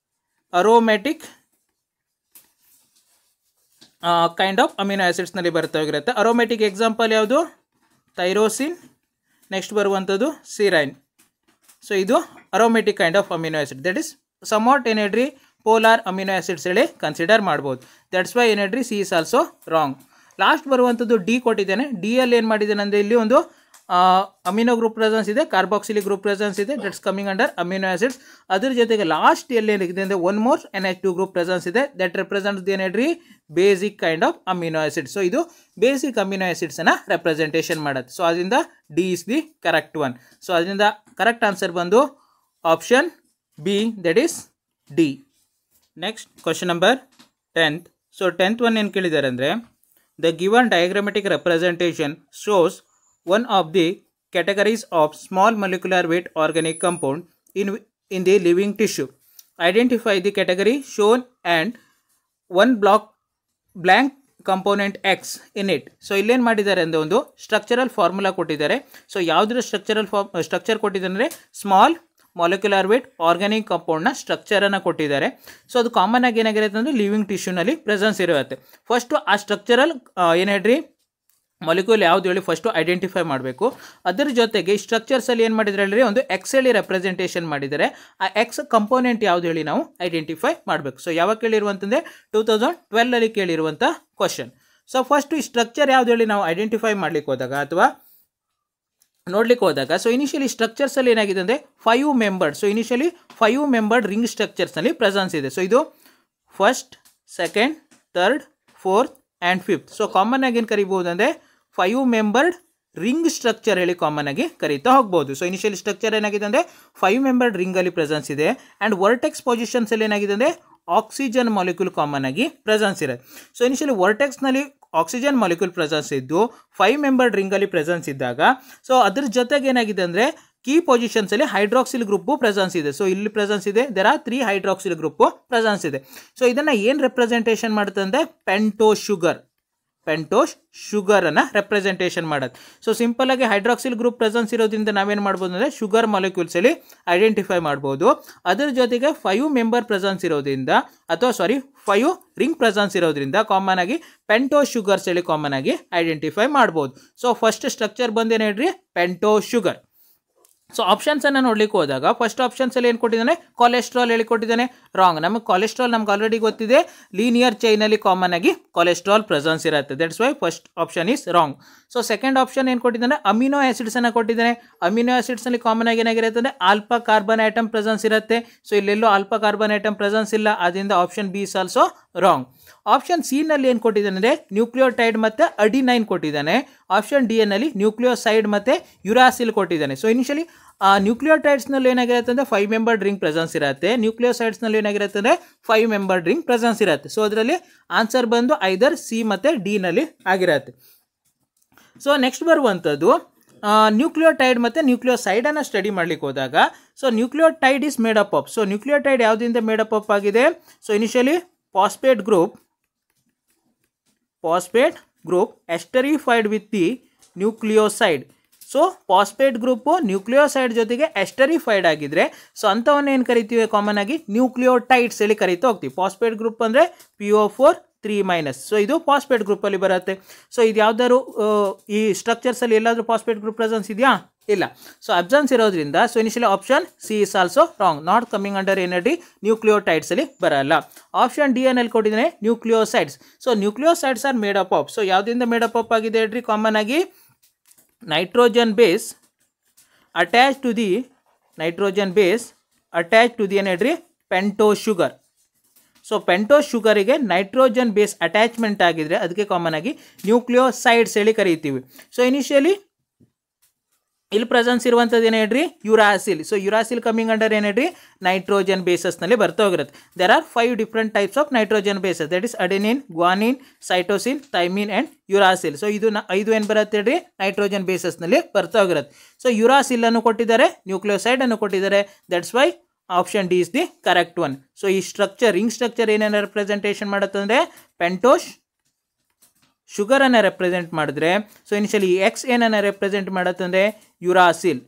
ಅರೋಮ್ಯಾಟಿಕ್ ಕೈಂಡ್ ಆಫ್ ಅಮಿನೋ ಆ್ಯಸಿಡ್ಸ್ನಲ್ಲಿ ಬರ್ತಾ ಹೋಗಿರುತ್ತೆ. ಅರೋಮ್ಯಾಟಿಕ್ ಎಕ್ಸಾಂಪಲ್ ಯಾವುದು, ಥೈರೋಸಿನ್. ನೆಕ್ಸ್ಟ್ ಬರುವಂಥದ್ದು ಸಿರೈನ್. ಸೊ ಇದು aromatic kind of amino acid, that is somewhat ಏನು ಹೇಳ್ರಿ ಪೋಲಾರ್ ಅಮಿನೋ ಆ್ಯಸಿಡ್ಸ್ ಹೇಳಿ ಕನ್ಸಿಡರ್ ಮಾಡ್ಬೋದು. ದಟ್ಸ್ ವೈ ಏನು ಹೇಳ್ರಿ C is also wrong. Last ಬರುವಂಥದ್ದು D ಕೊಟ್ಟಿದ್ದೇನೆ. D ಅಲ್ಲಿ ಏನು ಮಾಡಿದ್ದೇನೆ ಅಂದರೆ ಇಲ್ಲಿ ಒಂದು ಅಮಿನೋ ಗ್ರೂಪ್ ಪ್ರೆಸೆನ್ಸ್ ಇದೆ, ಕಾರ್ಬಾಕ್ಸಿಲಿಕ್ ಗ್ರೂಪ್ ಪ್ರೆಸೆನ್ಸ್ ಇದೆ, that's coming under amino acids. ಅದ್ರ ಜೊತೆಗೆ ಲಾಸ್ಟ್ ಎಲ್ಲಿ ಏನಿದೆ ಅಂದರೆ one more NH2 group presence ಇದೆ, ದಟ್ ರೆಪ್ರೆಸೆಂಟ್ಸ್ ಏನು ಹೇಳ್ರಿ basic kind of amino acid. So ಇದು ಬೇಸಿಕ್ ಅಮಿನೋ ಆ್ಯಸಿಡ್ಸನ್ನು ರೆಪ್ರೆಸೆಂಟೇಷನ್ ಮಾಡುತ್ತೆ. ಸೊ ಅದರಿಂದ D is the correct one. So ಅದರಿಂದ ಕರೆಕ್ಟ್ ಆನ್ಸರ್ ಬಂದು option B, that is D. Next question number 10th. So 10th one ಏನು ಕೇಳಿದ್ದಾರೆ ಅಂದರೆ the given diagrammatic representation shows one of the categories of small molecular weight organic compound in the living tissue. Identify the category shown and one blank component X in it. So ಇಲ್ಲೇನು ಮಾಡಿದ್ದಾರೆ ಅಂದರೆ ಒಂದು structural formula ಕೊಟ್ಟಿದ್ದಾರೆ. So ಯಾವುದರ structure ಕೊಟ್ಟಿದ್ದಾರೆ ಅಂದರೆ small molecular weight organic ಕಂಪೌಂಡ್ನ ಸ್ಟ್ರಕ್ಚರನ್ನು ಕೊಟ್ಟಿದ್ದಾರೆ. So ಅದು ಕಾಮನ್ ಆಗಿ ಏನಾಗಿರುತ್ತೆ ಅಂದರೆ ಲಿವಿಂಗ್ ಟಿಶ್ಯೂನಲ್ಲಿ ಪ್ರೆಸೆನ್ಸ್ ಇರುತ್ತೆ. ಫಸ್ಟು ಆ ಸ್ಟ್ರಕ್ಚರಲ್ ಏನು ಹೇಳ್ರಿ ಮಾಲಿಕ್ಯೂಲ್ ಯಾವ್ದು ಹೇಳಿ ಫಸ್ಟು ಐಡೆಂಟಿಫೈ ಮಾಡಬೇಕು. ಅದರ ಜೊತೆಗೆ ಸ್ಟ್ರಕ್ಚರ್ಸಲ್ಲಿ ಏನು ಮಾಡಿದರೆ ಹೇಳಿ ಒಂದು ಎಕ್ಸ್ ಹೇಳಿ ರೆಪ್ರೆಸೆಂಟೇಷನ್ ಮಾಡಿದರೆ ಆ ಎಕ್ಸ್ ಕಂಪೋನೆಂಟ್ ಯಾವ್ದು ಹೇಳಿ ನಾವು ಐಡೆಂಟಿಫೈ ಮಾಡಬೇಕು. ಸೊ ಯಾವಾಗ ಕೇಳಿರುವಂತಂದರೆ 2012 ಕೇಳಿರುವಂಥ ಕ್ವಶನ್. ಸೊ ಫಸ್ಟ್ ಈ ಸ್ಟ್ರಕ್ಚರ್ ಯಾವ್ದು ಹೇಳಿ ನಾವು ಐಡೆಂಟಿಫೈ ಮಾಡ್ಲಿಕ್ಕೆ ಹೋದಾಗ ಅಥವಾ ನೋಡ್ಲಿಕ್ಕೆ ಹೋದಾಗ, ಸೊ ಇನಿಷಿಯಲಿ ಸ್ಟ್ರಕ್ಚರ್ಸಲ್ಲಿ ಏನಾಗಿದೆ ಅಂದರೆ 5 membered. So initially 5 membered ring ಸ್ಟ್ರಕ್ಚರ್ಸ್ನಲ್ಲಿ ಪ್ರೆಸೆನ್ಸ್ ಇದೆ. ಸೊ ಇದು first, second, third, fourth and fifth. So common ಆಗಿ ಏನು ಕರಿಬೋದು ಅಂದರೆ 5 ಮೆಂಬರ್ಡ್ ರಿಂಗ್ ಸ್ಟ್ರಕ್ಚರ್ ಹೇಳಿ ಕಾಮನ್ ಆಗಿ ಕರೀತಾ ಹೋಗ್ಬೋದು. ಸೊ ಇನಿಷಿಯಲ್ ಸ್ಟ್ರಕ್ಚರ್ ಏನಾಗಿದೆ ಅಂದರೆ 5 ಮೆಂಬರ್ಡ್ ರಿಂಗಲ್ಲಿ ಪ್ರೆಸೆನ್ಸ್ ಇದೆ. ಆ್ಯಂಡ್ ವರ್ಟೆಕ್ಸ್ ಪೊಸಿಷನ್ಸಲ್ಲಿ ಏನಾಗಿದೆ ಅಂದರೆ ಆಕ್ಸಿಜನ್ ಮಾಲಿಕ್ಯೂಲ್ ಕಾಮನ್ ಆಗಿ ಪ್ರೆಸೆನ್ಸ್ ಇದೆ. ಸೊ ಇನಿಷಿಯಲಿ ವರ್ಟೆಕ್ಸ್ನಲ್ಲಿ ಆಕ್ಸಿಜನ್ ಮಾಲಿಕ್ಯೂಲ್ ಪ್ರೆಸೆನ್ಸ್ ಇದ್ದು 5 ಮೆಂಬರ್ಡ್ ರಿಂಗಲ್ಲಿ ಪ್ರೆಸೆನ್ಸ್ ಇದ್ದಾಗ, ಸೊ ಅದ್ರ ಜೊತೆಗೆ ಏನಾಗಿದೆ ಅಂದರೆ ಕೀ ಪೊಸಿಷನ್ಸಲ್ಲಿ ಹೈಡ್ರಾಕ್ಸಿಲ್ ಗ್ರೂಪು ಪ್ರೆಸೆನ್ಸ್ ಇದೆ. ಸೊ ಇಲ್ಲಿ ಪ್ರೆಸೆನ್ಸ್ ಇದೆ, there are 3 hydroxyl group presence ಇದೆ. ಸೊ ಇದನ್ನು ಏನು ರೆಪ್ರೆಸೆಂಟೇಷನ್ ಮಾಡುತ್ತೆ ಅಂದರೆ ಪೆಂಟೋಸ್ ಶುಗರನ್ನು ರೆಪ್ರೆಸೆಂಟೇಷನ್ ಮಾಡೋದು. ಸೊ ಸಿಂಪಲ್ ಆಗಿ ಹೈಡ್ರಾಕ್ಸಿಲ್ ಗ್ರೂಪ್ ಪ್ರೆಸೆನ್ಸ್ ಇರೋದ್ರಿಂದ ನಾವೇನು ಮಾಡ್ಬೋದು ಅಂದರೆ ಶುಗರ್ ಮಾಲಿಕ್ಯೂಲ್ಸಲ್ಲಿ ಐಡೆಂಟಿಫೈ ಮಾಡ್ಬೋದು. ಅದರ ಜೊತೆಗೆ 5 ಮೆಂಬರ್ ಪ್ರೆಸೆನ್ಸ್ ಇರೋದ್ರಿಂದ ಅಥವಾ 5 ರಿಂಗ್ ಪ್ರೆಸೆನ್ಸ್ ಇರೋದ್ರಿಂದ ಕಾಮನ್ ಆಗಿ ಪೆಂಟೋಸ್ ಶುಗರ್ಸ್ ಹೇಳಿ ಕಾಮನ್ ಆಗಿ ಐಡೆಂಟಿಫೈ ಮಾಡ್ಬೋದು. ಸೊ ಫಸ್ಟ್ ಸ್ಟ್ರಕ್ಚರ್ ಬಂದೇನು ಹೇಳ್ರಿ, ಪೆಂಟೋಸ್ ಶುಗರ್. ಸೊ ಆಪ್ಷನ್ಸನ್ನು ನೋಡ್ಲಿಕ್ಕೆ ಹೋದಾಗ ಫಸ್ಟ್ ಆಪ್ಷನ್ಸಲ್ಲಿ ಏನು ಕೊಟ್ಟಿದ್ದಾನೆ, ಕೊಲೆಸ್ಟ್ರಾಲ್ ಹೇಳಿ ಕೊಟ್ಟಿದ್ದಾನೆ. ರಾಂಗ್. ನಮಗೆ ಕೊಲೆಸ್ಟ್ರಾಲ್ ನಮ್ಗೆ ಆಲ್ರೆಡಿ ಗೊತ್ತಿದೆ, ಲೀನಿಯರ್ ಚೈನಲ್ಲಿ ಕಾಮನ್ ಆಗಿ ಕೊಲೆಸ್ಟ್ರಾಲ್ ಪ್ರೆಸೆನ್ಸ್ ಇರುತ್ತೆ. That's why first option is wrong. So second option ಏನು ಕೊಟ್ಟಿದ್ದಾನೆ, ಅಮಿನೋ ಆ್ಯಸಿಡ್ಸನ್ನು ಕೊಟ್ಟಿದ್ದಾನೆ. ಅಮಿನೋ ಆ್ಯಸಿಡ್ಸ್ನಲ್ಲಿ ಕಾಮನ್ ಆಗಿ ಏನಾಗಿರುತ್ತೆ ಅಂದರೆ ಆಲ್ಫಾ ಕಾರ್ಬನ್ ಐಟಮ್ ಪ್ರೆಸೆನ್ಸ್ ಇರುತ್ತೆ. ಸೊ ಇಲ್ಲೆಲ್ಲೋ ಆಲ್ಫಾ ಕಾರ್ಬನ್ ಐಟಮ್ ಪ್ರೆಸೆನ್ಸ್ ಇಲ್ಲ, ಆದ್ದರಿಂದ option B is also wrong. Option C ನಲ್ಲಿ ಏನು ಕೊಟ್ಟಿದ್ದಾನೆ ಅಂದರೆ ನ್ಯೂಕ್ಲಿಯೋಟೈಡ್ ಮತ್ತು ಅಡಿನೈನ್ ಕೊಟ್ಟಿದ್ದಾನೆ. ಆಪ್ಷನ್ ಡಿ ಎನ್ನಲ್ಲಿ ನ್ಯೂಕ್ಲಿಯೋಸೈಡ್ ಮತ್ತು ಯುರಾಸಿಲ್ ಕೊಟ್ಟಿದ್ದಾನೆ. ಸೊ ಇನಿಷಿಯಲಿ ನ್ಯೂಕ್ಲಿಯೋಟೈಡ್ಸ್ನಲ್ಲಿ ಏನಾಗಿರುತ್ತೆ ಅಂದರೆ 5 ಮೆಂಬರ್ಡ್ ರಿಂಗ್ ಪ್ರೆಸೆನ್ಸ್ ಇರುತ್ತೆ. ನ್ಯೂಕ್ಲಿಯೋಸೈಡ್ಸ್ನಲ್ಲಿ ಏನಾಗಿರುತ್ತೆ ಅಂದರೆ 5 ಮೆಂಬರ್ಡ್ ರಿಂಗ್ ಪ್ರೆಸೆನ್ಸ್ ಇರುತ್ತೆ. ಸೊ ಅದರಲ್ಲಿ ಆನ್ಸರ್ ಬಂದು ಐದರ್ ಸಿ ಮತ್ತು ಡಿ ನಲ್ಲಿ ಆಗಿರುತ್ತೆ. ಸೊ ನೆಕ್ಸ್ಟ್ ಬರುವಂಥದ್ದು ನ್ಯೂಕ್ಲಿಯೋಟೈಡ್ ಮತ್ತು ನ್ಯೂಕ್ಲಿಯೋಸೈಡನ್ನು ಸ್ಟಡಿ ಮಾಡ್ಲಿಕ್ಕೆ ಹೋದಾಗ, so nucleotide is made up of. So nucleotide ಯಾವುದರಿಂದ ಮೇಡ್ ಅಪ್ ಆಗಿದೆ, so initially phosphate group esterified with the nucleoside. So phosphate group nucleoside ಜೊತೆಗೆ ಎಸ್ಟರಿಫೈಡ್ ಆಗಿದ್ರೆ ಸೊ ಅಂಥವನ್ನ ಏನು ಕರಿತೀವಿ ಕಾಮನ್ ಆಗಿ ನ್ಯೂಕ್ಲಿಯೋಟೈಡ್ಸ್ ಹೇಳಿ ಕರಿತಾ ಹೋಗ್ತೀವಿ. ಫಾಸ್ಫೇಟ್ ಗ್ರೂಪ್ ಅಂದರೆ PO4 3-. ಸೊ ಇದು ಫಾಸ್ಫೇಟ್ ಗ್ರೂಪಲ್ಲಿ ಬರುತ್ತೆ. ಸೊ ಇದು ಯಾವ್ದಾದ್ರು ಈ ಸ್ಟ್ರಕ್ಚರ್ಸಲ್ಲಿ ಎಲ್ಲಾದರೂ ಫಾಸ್ಫೇಟ್ ಗ್ರೂಪ್ ಪ್ರೆಸೆನ್ಸ್ ಇದೆಯಾ, ಇಲ್ಲ. ಸೊ ಅಬ್ಸೆನ್ಸ್ ಇರೋದ್ರಿಂದ so initially option C is also wrong, not coming under energy ನ್ಯೂಕ್ಲಿಯೋಟೈಡ್ಸಲ್ಲಿ ಬರಲ್ಲ. ಆಪ್ಷನ್ ಡಿ ಎನ್ ಎಲ್ಲಿ ಕೊಟ್ಟಿದ್ದಾನೆ, nucleosides. So nucleosides are made up of. So ಯಾವುದರಿಂದ ಮೇಡ್ ಅಪ್ ಆಗಿದೆ ಹೇಳ್ರಿ, ಕಾಮನ್ ಆಗಿ nitrogen base attached to the ಏನು ಹೇಳ್ರಿ, ಪೆಂಟೋಸ್ ಶುಗರ್. ಸೊ ಪೆಂಟೋಸ್ ಶುಗರಿಗೆ ನೈಟ್ರೋಜನ್ ಬೇಸ್ ಅಟ್ಯಾಚ್ಮೆಂಟ್ ಆಗಿದ್ರೆ ಅದಕ್ಕೆ ಕಾಮನ್ ಆಗಿ ನ್ಯೂಕ್ಲಿಯೋಸೈಡ್ಸ್ ಹೇಳಿ ಕರೀತೀವಿ. ಸೊ ಇನಿಷಿಯಲಿ ಇಲ್ಲಿ ಪ್ರೆಸೆನ್ಸ್ ಇರುವಂಥದ್ದು ಏನು ಹೇಳ್ರಿ, uracil. So uracil coming under ಏನು ಹೇಳ್ರಿ, ನೈಟ್ರೋಜನ್ ಬೇಸಸ್ನಲ್ಲಿ ಬರ್ತಾ ಹೋಗಿರುತ್ತೆ. There are 5 different types of nitrogen bases, that is adenine, guanine, cytosine, thymine and uracil. So ಇದು 5 ಏನು ಬರುತ್ತೆ ಹೇಳ್ರಿ, ನೈಟ್ರೋಜನ್ ಬೇಸಸ್ನಲ್ಲಿ ಬರ್ತಾ ಹೋಗಿರುತ್ತೆ. ಸೊ ಯುರಾಸಿಲ್ ಅನ್ನು ಕೊಟ್ಟಿದ್ದಾರೆ, ನ್ಯೂಕ್ಲಿಯೋಸೈಡ್ ಅನ್ನು ಕೊಟ್ಟಿದ್ದಾರೆ. That's why option D is the correct one. So ಈ ಸ್ಟ್ರಕ್ಚರ್ ರಿಂಗ್ ಸ್ಟ್ರಕ್ಚರ್ ಏನೇನು ರೆಪ್ರೆಸೆಂಟೇಷನ್ ಮಾಡುತ್ತಂದರೆ ಪೆಂಟೋಸ್ ಶುಗರನ್ನು ರೆಪ್ರೆಸೆಂಟ್ ಮಾಡಿದ್ರೆ, ಸೊ ಇನಿಷಿಯಲಿ ಎಕ್ಸ್ ಏನನ್ನು ರೆಪ್ರೆಸೆಂಟ್ ಮಾಡುತ್ತಂದರೆ ಯುರಾಸಿಲ್.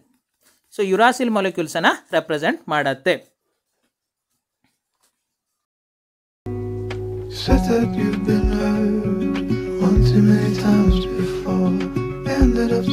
ಸೊ ಯುರಾಸಿಲ್ ಮಾಲಿಕ್ಯೂಲ್ಸನ್ನು ರೆಪ್ರೆಸೆಂಟ್ ಮಾಡುತ್ತೆ. Said that you've been hurt one too many times before. Ended up